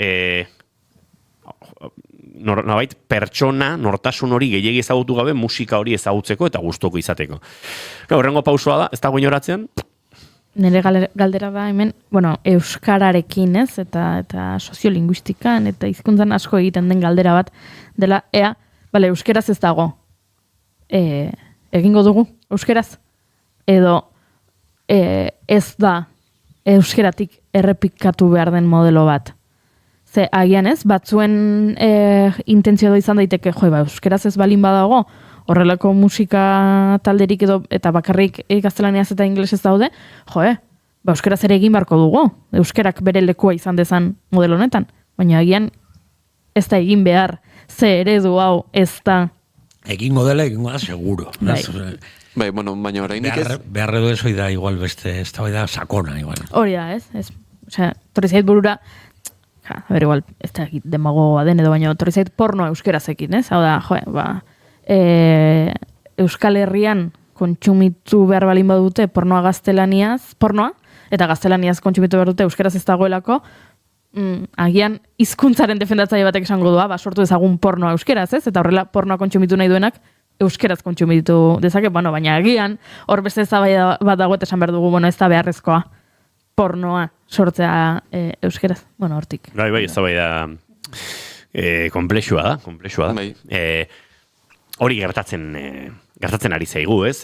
nolabait pertsona, nortasun hori gehiegi ezagutu gabe musika hori ezagutzeko eta gustoko izateko. Horrengo pausua da, ez dago inoratzean? Nire galdera da hemen, euskararekin ez, eta soziolinguistikan, eta hizkuntzan asko egiten den galdera bat, dela, euskeraz ez dago. Egingo dugu, euskeraz? Edo ez da euskeratik errepikatu behar den modelo bat. Ze agian ez, batzuen intentzio da izan daiteke, euskeraz ez balin badago, horrelako musika talderik edo eta bakarrik gaztelaniaz eta ingelesez daude, euskaraz ere egin barko dugu. Euskerak bere lekua izan dezan modelo honetan. Baina agian ez da egin behar, ze eredu hau ez da. Egingo dela, seguro. Baina orainik ez. Behar edo ez da igual beste, ez da sakona igual. Hori da, ez. Torri zait burura, igual, ez da demagogoa den edo, baina torri zait porno euskerazekin, ez? Hau da, Euskal Herrian kontsumitu behar balin badute pornoa, eta gaztelaniaz kontsumitu behar dute euskeraz ez dagoelako, agian hizkuntzaren defendatzaile batek esango doa, sortu ezagun pornoa euskeraz, ez? Eta horrela pornoa kontsumitu nahi duenak euskeraz kontsumitu dezake, baina agian hor beste eztabaida bat dago eta esan behar dugu, ez da beharrezkoa pornoa sortzea euskeraz. Hortik. Bai, eztabaida komplexua da. Hori gertatzen ari zaigu, ez?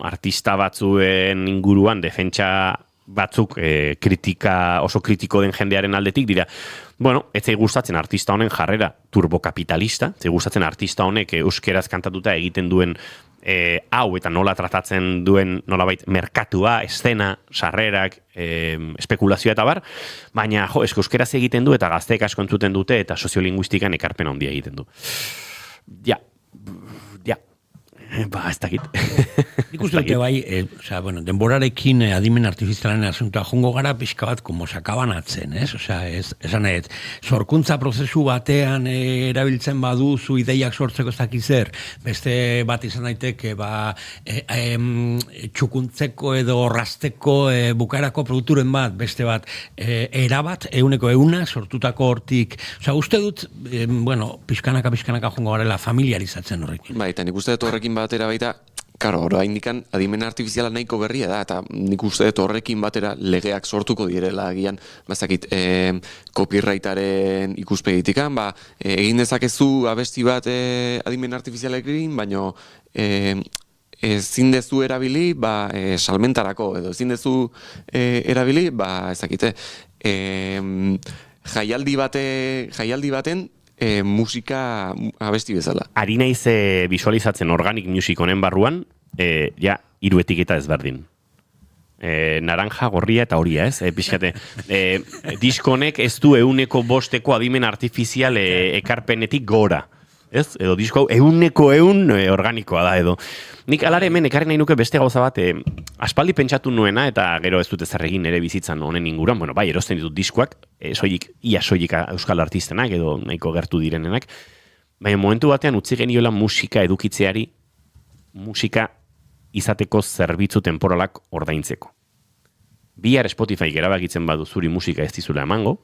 Artista batzuen inguruan defentsa batzuk oso kritiko den jendearen aldetik dira, ez zai gustatzen artista honen jarrera turbokapitalista, zai gustatzen artista honek euskeraz kantatuta egiten duen hau eta nola tratatzen duen nolabait merkatua, eszena, sarrerak, espekulazioa eta bar, baina euskeraz egiten du eta gazteek asko entzuten dute eta soziolinguistikan ekarpen handia egiten du. Ja, ez dakit. Nik uste dute bai, denborarekin adimen artifizialaren asuntoa jongo gara pixka bat como sakabanatzen, ez? Esan ez, sorkuntza prozesu batean erabiltzen baduzu ideiak sortzeko ez dakizer, beste bat izan daiteke, txukuntzeko edo orrasteko bukaerako produkturen bat, beste bat, erabat, 100% sortutako hortik. Uste dut, pixkanaka jongo garela familiarizatzen horrekin. Eta nik uste dut horrekin batera baita, oraindikan adimen artifiziala nahiko berria da, eta nik uste dut horrekin batera legeak sortuko direla agian, copyrightaren ikuspegitikan, egin dezakezu abesti bat adimen artifizialekin, baino ezin dezu erabili salmentarako, edo ezin dezu erabili, ezakite, jaialdi baten musika abesti bezala. Ari naiz visualizatzen organic music honen barruan, hiru etiketa ezberdin. Naranja, gorria eta horia, ez? Pixkate, diskonek ez du 100% adimen artifizial ekarpenetik gora. Ez? Edo disko 100% organikoa da, edo. Nik alare hemen ekarri nahi nuke beste gauza bat, aspaldi pentsatu nuena, eta gero ez dut ezarregin ere bizitzan honen inguruan, erosten ditut diskoak, soilik euskal artistenak, edo nahiko gertu direnenak, baina momentu batean utzi geniola musika edukitzeari, musika izateko zerbitzu temporalak ordaintzeko. bihar Spotify erabakitzen badu zuri musika ez dizula emango,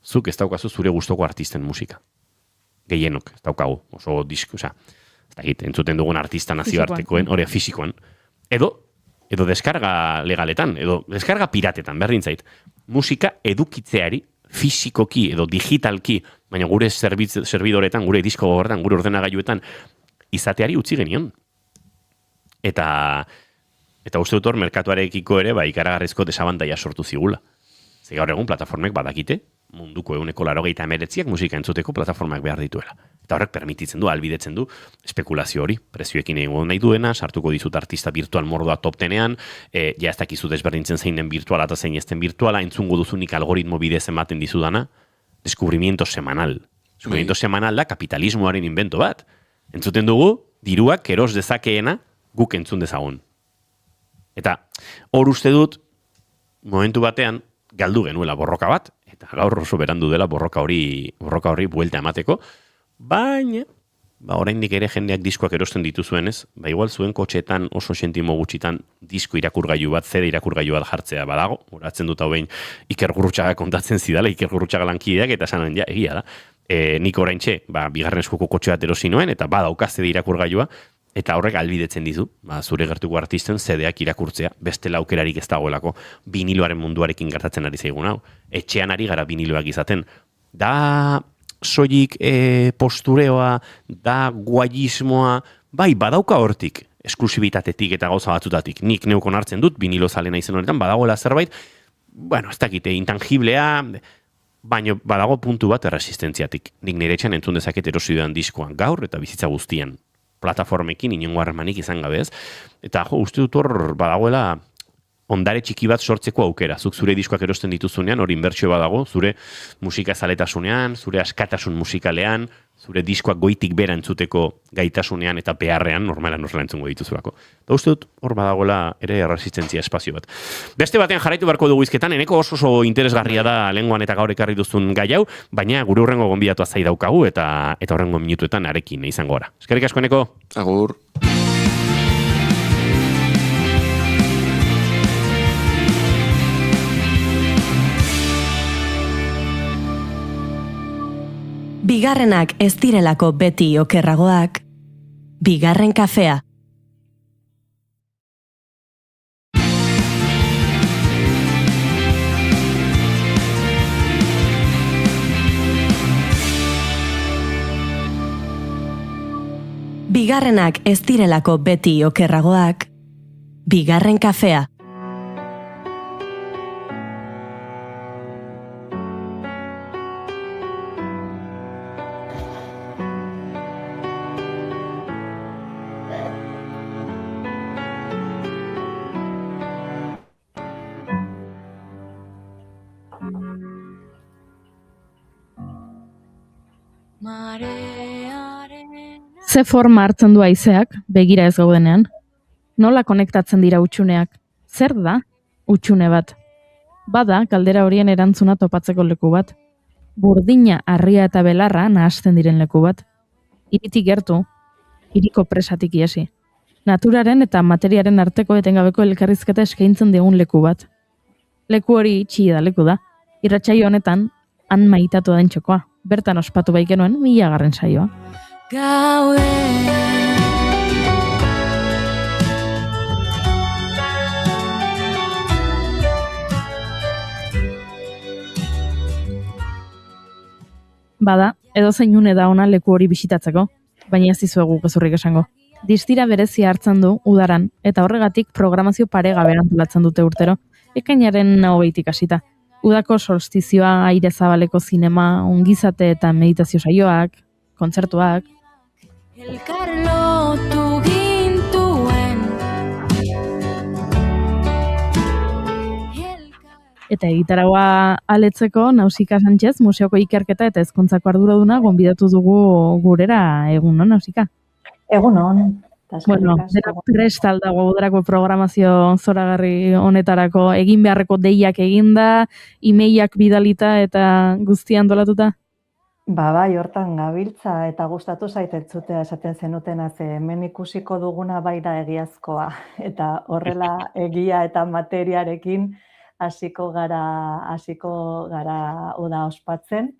zuk ez daukazu zure gustoko artisten musika. Gehienok, ez daukagu, oso disko, ez dakit, entzuten dugun artista nazioartekoen, hori fisikoan, edo deskarga legaletan, edo deskarga piratetan, berdin zait, musika edukitzeari, fisikoki edo digitalki, baina gure serbidoretan, gure disko gordan, gure ordenagailuetan, izateari utzi genion. Eta uste dut hor, merkatuarekiko ere, ikaragarrizko desabantaia sortu zigula. Ze gaur egun plataformek badakite, munduko 189 musika entzuteko plataformak behar dituela. Eta horrek permititzen du, albidetzen du, espekulazio hori, prezioekin egingo nahi duena, sartuko dizut artista virtual mordoa top 10ean, ja ez dakizu desberdintzen zein den virtuala eta zein ez den virtuala, entzungo duzunik algoritmo bidez ematen dizudana, descubrimiento semanal. Descubrimiento semanal da kapitalismoaren invento bat. Entzuten dugu, diruak eros dezakeena guk entzun dezagun. Eta hor uste dut, momentu batean, galdu genuela borroka bat, eta gaur oso berandu dela borroka hori buelta emateko, baina, oraindik ere jendeak diskoak erosten dituzuenez, igual zuen kotxetan oso sentimo gutxitan disko irakurgailu bat, CD irakurgailu bat jartzea badago, horatzen dut hau behin Iker Gurrutxaga kontatzen zidala, Iker Gurrutxaga lankideak, eta esanen, ja, egia da. Nik oraintxe, bigarren eskuko kotxe bat erosi nuen, eta badauka CD irakurgailua, eta horrek albidetzen dizu, zure gertuko artisten CD-ak irakurtzea, bestela aukerarik ez dagoelako biniloaren munduarekin gertatzen ari zaigun hau. Etxean ari gara biniloak izaten. Da soilik postureoa, da guayismoa, badauka hortik, esklusibitatetik eta gauza batzutatik. Nik neukon hartzen dut, binilo zalena izen honetan, badagoela zerbait, ez dakite, intangiblea, baina badago puntu bat erresistentziatik. Nik nire etxean entzun dezaket erosiduan diskoan gaur eta bizitza guztian. Plataformekin inongo harremanik izan gabe ez. Eta uste dut hor badagoela ondare txiki bat sortzeko aukera. Zuk zure diskoak erosten dituzunean, hori inbertsio badago, zure musika zaletasunean, zure askatasun musikalean, zure diskoak goitik bera entzuteko gaitasunean eta beharrean, normalan horrela entzungo dituzulako. Eta uste dut hor badagoela ere erresistentzia espazio bat. Beste batean jarraitu beharko dugu izketan, eneko oso interesgarria da lenguan eta gaur ekarri duzun gai hau, baina gure hurrengo gonbidatua zai daukagu eta hurrengo minutuetan arekin izango gara. Eskerrik asko, Eneko. Agur. Bigarrenak ez direlako beti okerragoak, bigarren kafea. Bigarrenak ez direlako beti okerragoak, bigarren kafea. Ze forma hartzen du haizeak, begira ez gaudenean? Nola konektatzen dira utxuneak? Zer da utxune bat? Bada, galdera horien erantzuna topatzeko leku bat. Burdina, harria eta belarra nahasten diren leku bat. Hiritik gertu, hiriko presatik iesi. Naturaren eta materiaren arteko etengabeko elkarrizketa eskaintzen digun leku bat. Leku hori itxi da leku da. Irratsaio honetan, han maitatu den txokoa. Bertan ospatu baikenuen 1000. saioa. Bada, edozein une da ona leku hori bisitatzeko, baina ez dizuegu gezurrik esango. Distira berezia hartzen du udaran, eta horregatik programazio paregabe antolatzen dute urtero, ekainaren 20tik hasita. Udako solstizioa, aire zabaleko zinema, ongizate eta meditazio saioak, kontzertuak. Elkarlotu gintuen. Eta egitaragoa aletzeko Nausika Sánchez museoko ikerketa eta hezkuntzako arduraduna gonbidatu dugu gurera. Egun on, Nausika? Egun on. Bueno, dena prest aldago udarako programazio zoragarri honetarako egin beharreko deiak eginda, emailak bidalita eta guztia antolatuta? Bai, hortan gabiltza eta gustatu zaitentzutea esaten zenutena, ze hemen ikusiko duguna bai da egiazkoa eta horrela egia eta materiarekin hasiko gara uda ospatzen,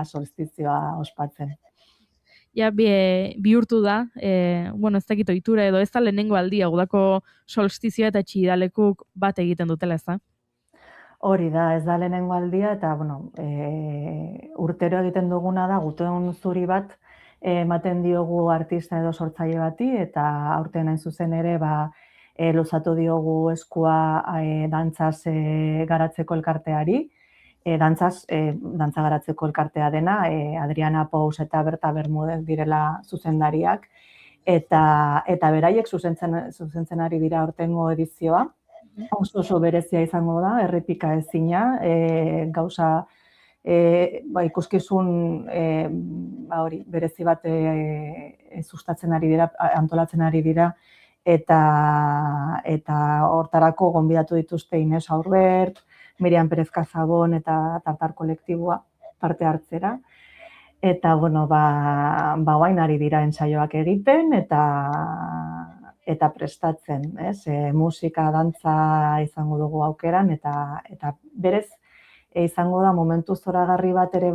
solstizioa ospatzen. Ja, bihurtu da, ez dakit ohitura edo ez da lehenengo aldia, udako solstizioa eta txidalekuk bat egiten dutela, ez da? Hori da, ez da lehenengo aldia, eta urtero egiten duguna da, guton zuri bat ematen diogu artista edo sortzaile bati, eta aurten hain zuzen ere, luzatu diogu eskua dantzaz garatzeko elkarteari, dantza garatzeko elkartea dena, Adriana Pous eta Berta Bermudez direla zuzendariak, eta beraiek zuzentzen ari dira aurtengo edizioa, oso berezia izango da, errepika ezina, gauza ikuskizun berezi bat sustatzen ari dira, antolatzen ari dira, eta hortarako gonbidatu dituzte Ines Aurbert, Miriam Pérez Casabon eta Tartar kolektiboa parte hartzera. Eta, guain ari dira ensaioak egiten eta prestatzen, musika, dantza izango dugu aukeran, eta berez izango da momentu zoragarri bat ere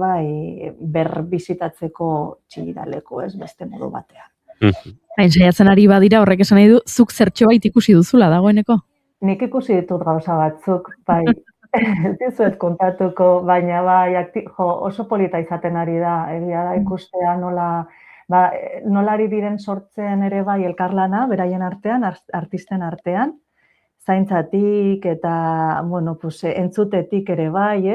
berbisitatzeko txigidaleko, beste modu batean. Saiatzen ari badira horrek esan nahi du, zuk zertxo bait ikusi duzula dagoeneko? Nik ikusi ditut gauza batzuk, ez dizuet kontatuko, baina oso polita izaten ari da, egia da ikustea nola ari diren sortzen ere elkarlana, beraien artean, artisten artean, zaintzatik eta entzutetik ere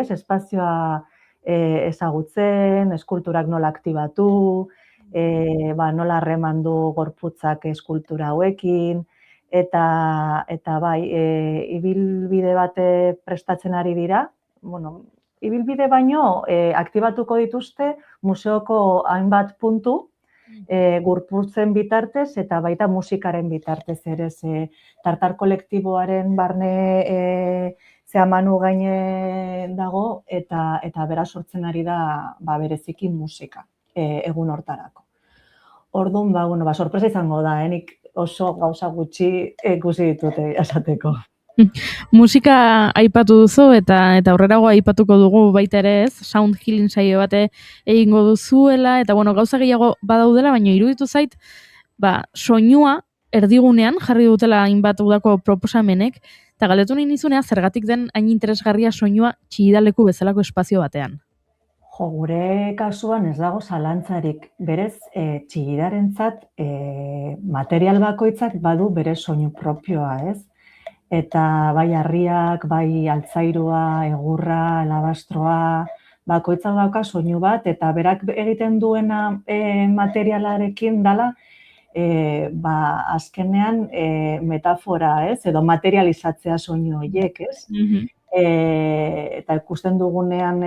espazioa ezagutzen, eskulturak nola aktibatu, nola harremandu gorputzak eskultura hauekin, eta ibilbide bate prestatzen ari dira, ibilbide baino aktibatuko dituzte museoko hainbat puntu gorputzen bitartez eta baita musikaren bitartez ere, Tartar kolektiboaren barne Manu gaine dago eta bera sortzen ari da bereziki musika egun hortarako. Orduan, sorpresa izango da, nik oso gauza gutxi ikusi ditute esateko. Musika aipatu duzu eta aurrerago aipatuko dugu baita ere ez, sound healing saio bate egingo duzuela, eta gauza gehiago badaudela, baina iruditu zait, soinua erdigunean jarri dutela hainbat udako proposamenek, eta galdetu nahi nizunea zergatik den hain interesgarria soinua txigidaleku bezalako espazio batean. Gure kasuan ez dago zalantzarik, berez txigidarentzat material bakoitzak badu bere soinu propioa, ez? Eta bai harriak, bai altzairua, egurra, labastroa, bakoitzak dauka soinu bat, eta berak egiten duena materialarekin dela, azkenean metafora, ez? Edo materializatzea soinu horiek, ez? Eta ikusten dugunean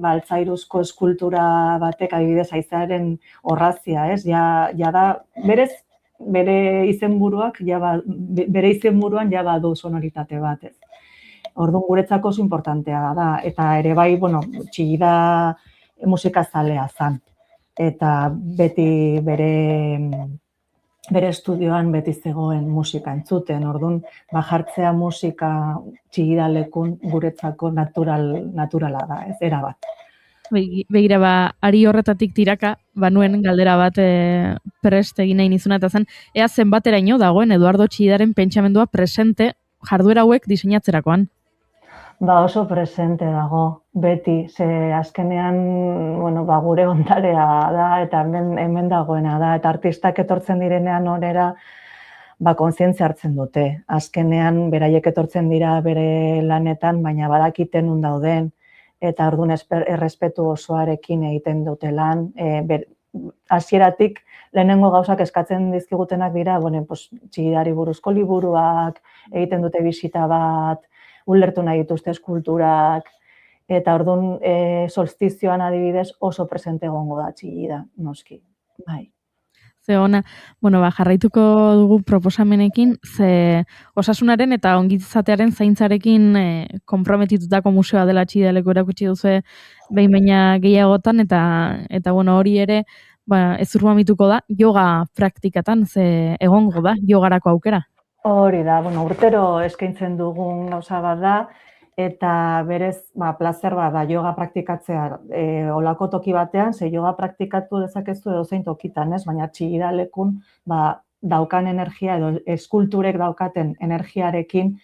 altzairuzko eskultura batek adibidez haizearen orrazia, ez? Ja da, berez, bere izenburuan ja badu sonoritate bat, ez? Orduan guretzako oso importantea da, eta ere bai, txigida musikazalea zan. Eta beti bere estudioan beti zegoen musika entzuten, orduan jartzea musika txigidalekun guretzako naturala da, ez, erabat. Begira, ari horretatik tiraka, banuen galdera bat prest egin nahi nizuna, eta zen, ea zenbateraino dagoen Eduardo Txigidaren pentsamendua presente jarduera hauek diseinatzerakoan? Oso presente dago, beti, ze azkenean, gure ondarea da, eta hemen dagoena da, eta artistak etortzen direnean onera, kontzientzia hartzen dute. Azkenean, beraiek etortzen dira bere lanetan, baina badakiten nun dauden, eta orduan errespetu osoarekin egiten dute lan. Hasieratik lehenengo gauzak eskatzen dizkigutenak dira, txigidari buruzko liburuak, egiten dute bisita bat, ulertu nahi dituzte eskulturak, eta orduan solstizioan adibidez oso presente egongo da txigida, noski. Bai. Ze ona, jarraituko dugu proposamenekin, ze osasunaren eta ongizatearen zaintzarekin konprometitutako museoa dela txigidaleko erakutsi duzu behin-baina gehiagotan, eta hori ere ez urmamituko da yoga praktikatan, ze egongo da yogarako aukera. Hori da, urtero eskaintzen dugun gauza bat da, eta berez, plazer bat da, yoga praktikatzea olako toki batean, ze yoga praktikatu dezakezu edozein tokitan, ez? Baina txigidalekun, daukan energia edo eskulturek daukaten energiarekin,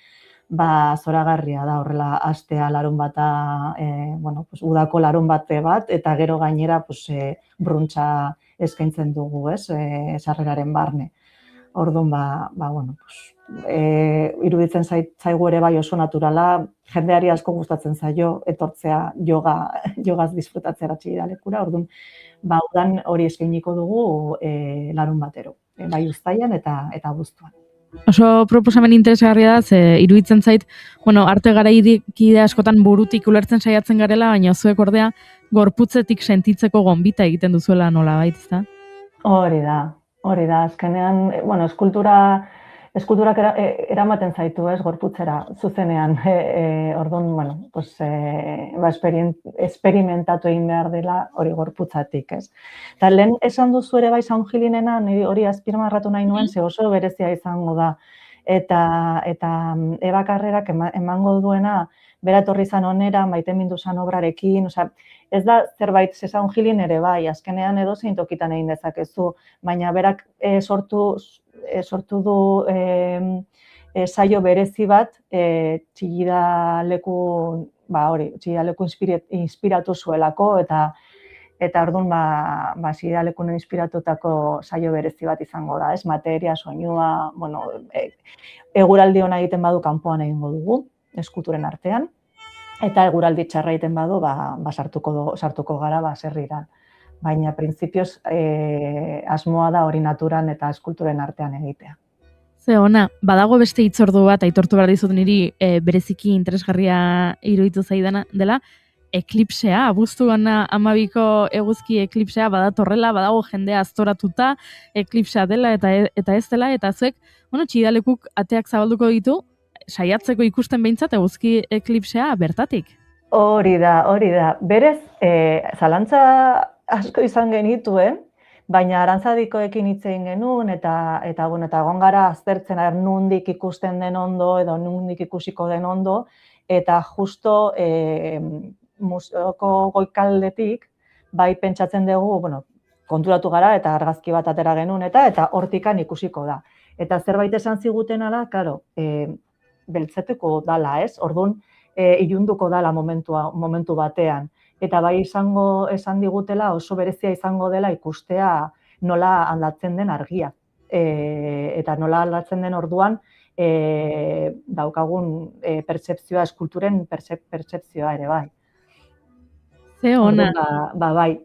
zoragarria da horrela astea larun bata, udako larun bate bat, eta gero gainera bruntza eskaintzen dugu, ez? Sarreraren barne. Orduan, iruditzen zaigu ere bai oso naturala, jendeari asko gustatzen zaio etortzea jogaz disfrutatzera txigidalekura, orduan, udan hori eskainiko dugu larun batero, bai uztailan eta abuztuan. Oso proposamen interesgarria da, ze iruditzen zait, arte garaikide askotan burutik ulertzen saiatzen garela, baina zuek ordea gorputzetik sentitzeko gonbita egiten duzuela nolabait, ezta? Hori da, azkenean, eskulturak eramaten zaitu, ez, gorputzera, zuzenean, orduan, esperimentatu egin behar dela hori gorputzatik, ez. Eta lehen esan duzu ere bai Saungilinena, hori azpimarratu nahi nuen, ze oso berezia izango da, eta Eba Karrerak emango duena, bera etorri zan onera, maitemindu zan obrarekin, ez da zerbait Saungilin ere bai, azkenean edozein tokitan egin dezakezu, baina berak sortu du saio berezi bat txigidaleku inspiratu zuelako eta orduan txigidalekun inspiratutako saio berezi bat izango da, ez? Materia, soinua, eguraldi ona egiten badu kanpoan egingo dugu, eskulturen artean, eta eguraldi txarra egiten badu, sartuko gara baserrira. Baina, printzipioz, asmoa da hori naturan eta eskulturen artean egitea. Ze ona, badago beste hitzordu bat, aitortu behar dizut niri bereziki interesgarria iruditu zaidana dela, eklipsea, abuztuan 12ko eguzki eklipsea badatorrela, badago jendea aztoratuta, eklipsea dela eta ez dela, eta zuek, txigidalekuk ateak zabalduko ditu, saiatzeko ikusten behintzat eguzki eklipsea bertatik. Hori da. Berez, zalantza asko izan genituen, baina arantzadikoekin hitz egin genuen, eta egon gara aztertzen nondik ikusten den ondo, edo nondik ikusiko den ondo, eta justo museoko goikaldetik, bai pentsatzen dugu, konturatu gara, eta argazki bat atera genuen, eta hortikan ikusiko da. Eta zerbait esan zigutena da, beltzeteko dala, ez? Orduan, ilunduko dala momentu batean. Eta bai esan digutela oso berezia izango dela ikustea nola aldatzen den argia. Eta nola aldatzen den orduan daukagun pertzepzioa, eskulturen pertzepzioa ere bai. Ze ona. Bai,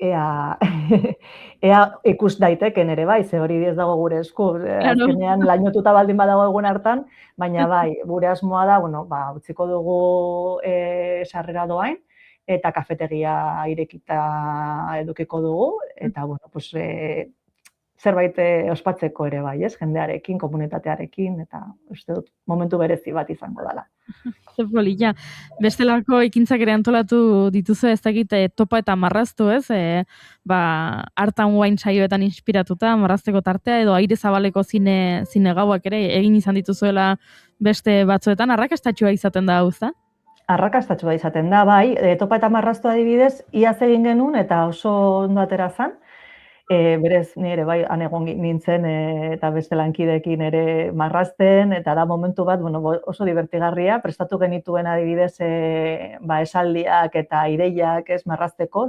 ea ikus daiteken ere bai, ze hori ez dago gure esku. Azkenean lainotuta baldin badago egun hartan, baina bai, gure asmoa da, utziko dugu sarrera doain, eta kafetegia irekita edukiko dugu, eta zerbait ospatzeko ere bai, ez? Jendearekin, komunitatearekin, eta uste dut momentu berezi bat izango dela. Zer polilla. Bestelako ekintzak ere antolatu dituzu, ez dakit topa eta marraztu, ez? Art and Wine saioetan inspiratuta, marrazteko tartea, edo aire zabaleko zine gauak ere egin izan dituzuela beste batzuetan, arrakastatxua izaten da, hauza? Arrakastatxua izaten da, bai. Topa eta marraztu adibidez, iaz egin genuen, eta oso ondo atera zan. Berez, nire bai, anegon nintzen eta beste lankideekin ere marrazten, eta da momentu bat oso divertigarria, prestatu genituen adibidez esaldiak eta ideiak ez marrazteko,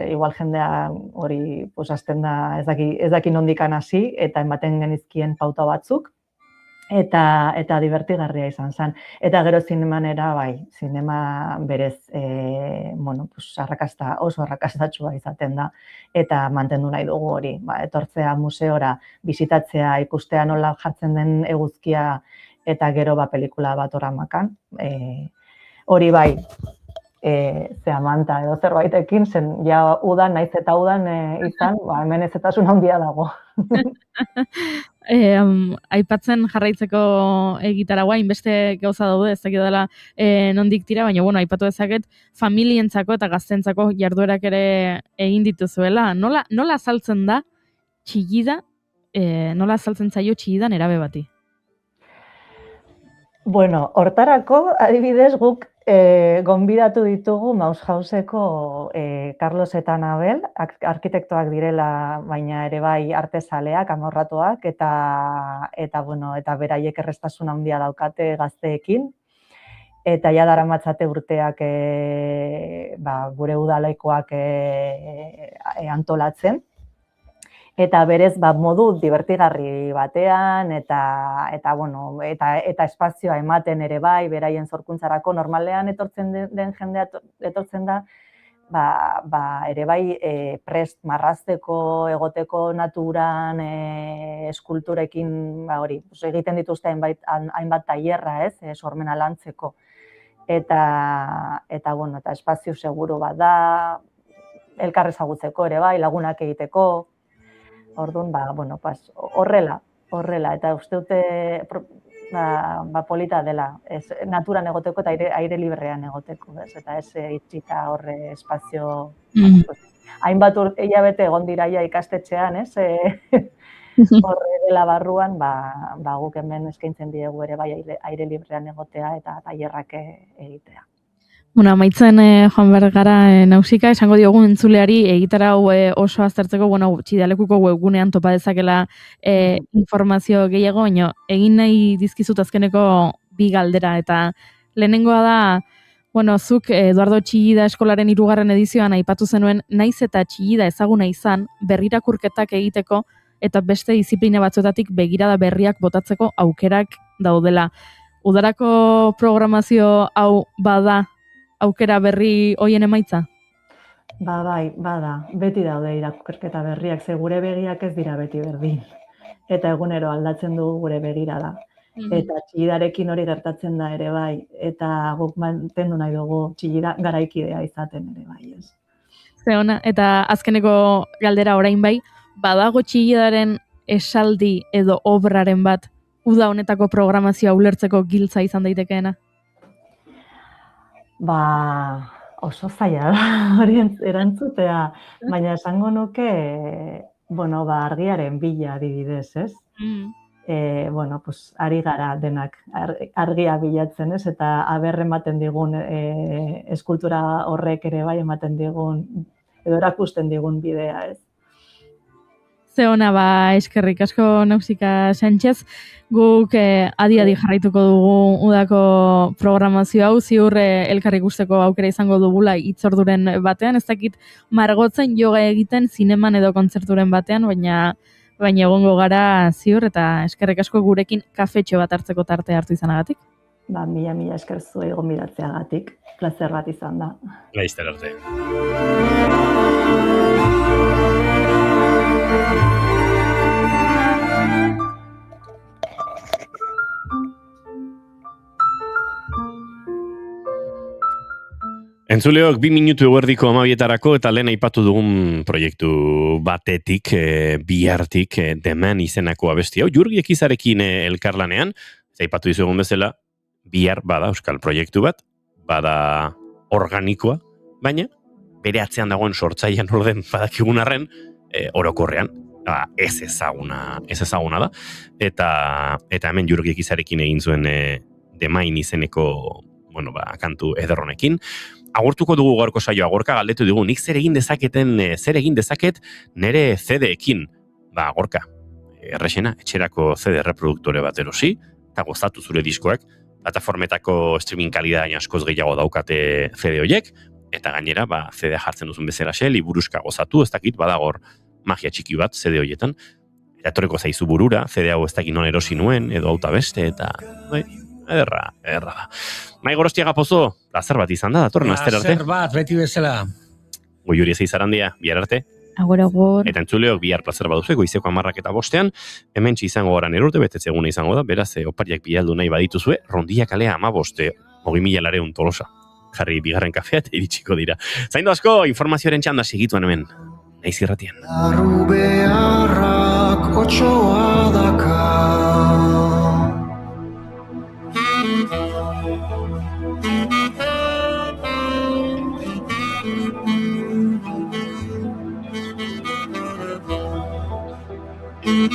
igual jendea hori hasten da ez daki nondikan hasi, eta ematen genizkien pauta batzuk, eta divertigarria izan zen. Eta gero zinemanera, bai, zinema berez, oso arrakastatsua izaten da, eta mantendu nahi dugu hori. Etortzea museora, bisitatzea, ikustea nola jartzen den eguzkia, eta gero pelikula bat oramakan. Hori bai, manta edo zerbaitekin, zen ja udan, naiz eta udan izan, hemen ezetasun handia dago. Aipatzen jarraitzeko egitaragua, inbeste gauza daude, ez dakit dela nondik tira, baina aipatu dezaket familientzako eta gaztentzako jarduerak ere egin dituzuela. Nola azaltzen da txigida nola azaltzen zaio txidan erabe bati? Bueno, hortarako, adibidez, guk gonbidatu ditugu Maushauseko Carlos eta Anabel, arkitektoak direla, baina ere bai artezaleak, amorratuak, eta beraiek errestasun handia daukate gazteekin, eta ja daramatzate urteak gure udalekoak antolatzen. Eta berez modu divertigarri batean eta espazioa ematen ere bai, beraien sorkuntzarako normalean etortzen den jendea etortzen da, ere bai prest marrazteko, egoteko naturan, eskulturekin, egiten dituzte hainbat tailerra, sormena lantzeko. Eta espazio seguru bat da, elkar ezagutzeko ere bai, lagunak egiteko. Orduan, horrela, eta uste dute polita dela, naturan egoteko eta aire librean egoteko, eta ez itxita horre espazio, hainbat hilabete egon diraia ikastetxean, horre dela barruan, guk hemen eskaintzen diegu ere bai aire librean egotea eta tailerrak egitea. Bueno, amaitzen joan behar gara nausika, esango diogu entzuleari egitarau oso aztertzeko, txidalekuko webgunean topa dezakela informazio gehiago, baina egin nahi dizkizut azkeneko bi galdera, eta lehenengoa da, zuk Eduardo Txillida eskolaren 3. edizioan aipatu zenuen, naiz eta Txillida ezaguna izan, berrirakurketak egiteko, eta beste diziplina batzuetatik begirada berriak botatzeko aukerak daudela. Udarako programazio hau bada aukera berri hoien emaitza? Bai, bada. Beti daude irakurketa berriak, ze gure begiak ez dira beti berdin. Eta egunero aldatzen dugu gure begirada. Eta Txillidarekin hori gertatzen da ere bai. Eta guk mantendu nahi dugu Txillida garaikidea izaten ere bai, ez. Ze ona, eta azkeneko galdera orain bai, badago Txillidaren esaldi edo obraren bat uda honetako programazioa ulertzeko giltza izan daitekeena? Oso zaila da hori erantzutea, baina esango nuke, argiaren bila adibidez, ez? Ari gara denak argia bilatzen, ez? Eta aber ematen digun eskultura horrek ere bai ematen digun, edo erakusten digun bidea, ez? Ze ona, eskerrik asko Nausika Sánchez, guk adi jarraituko dugu udako programazio hau, ziur elkar ikusteko aukera izango dugula hitzorduren batean, ez dakit margotzen yoga egiten zineman edo kontzerturen batean, baina egongo gara ziur, eta eskerrik asko gurekin kafetxo bat hartzeko tarte hartu izanagatik. Mila esker zuei gonbidatzeagatik, plazer bat izan da. Laizter arte. Entzuleok 2 minutu eguerdiko 12etarako eta lehen aipatu dugun proiektu batetik, bihartik, demen izenako abesti hau, Jurgi Ekizarekin elkarlanean, aipatu dizugun bezala, bihar bada euskal proiektu bat, bada organikoa, baina bere atzean dagoen sortzailean orden badakigun arren, orokorrean, ez ezaguna da, eta hemen Jurgi Ekizarekin egin zuen demain izeneko, kantu ederronekin. Agurtuko dugu gaurko saioa, Gorka galdetu dugu, nik zer egin dezaket nere CD-ekin. Gorka, errexena, etxerako CD reproduktore bat erosi, eta gozatu zure diskoak, plataformetako streaming kalidad askoz gehiago daukate CD horiek, eta gainera, CD jartzen duzun bezalaxe, liburuska gozatu, ez dakit, badagor magia txiki bat CD horietan, eta etorreko zaizu burura, CD hau ez dakit non erosi nuen, edo auta beste, eta ederra da. Mai Gorostiaga Pozo, plazer bat izan da, datorren aster arte. Plazer bat, beti bezala. Goiuri Zeizarandia, bihar arte. Agur. Eta entzuleok bihar plazer baduzu, goizeko 10:05 hementsi izango gara nerurte, betetze eguna izango da, beraz, opariak bilaldu nahi badituzue, Rondia kalea 15, 20.000 Tolosa. Jarri bigarren kafea eta iritsiko dira. Zaindu asko, informazioaren txanda segituan hemen. Naiz irratien. Arrubearrak otxoa daka. C'est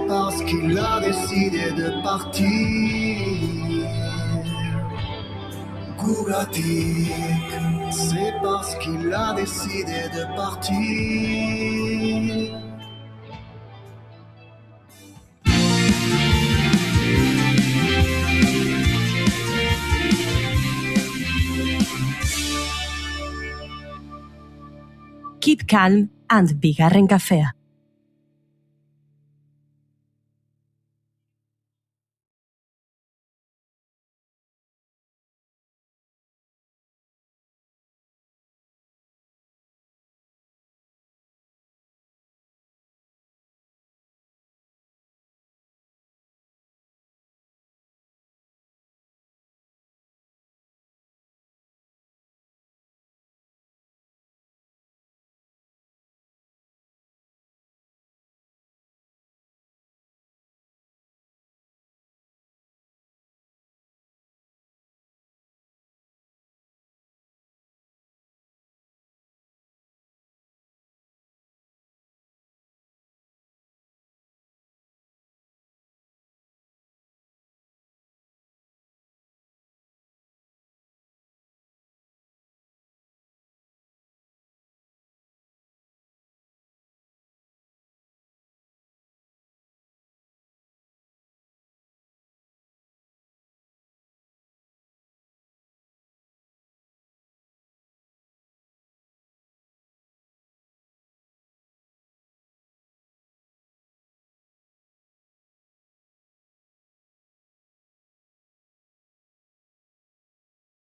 parce qu'il a décidé de partir. Gouratik, c'est parce qu'il a décidé de partir. Keep Calm and Bigarren Kafea.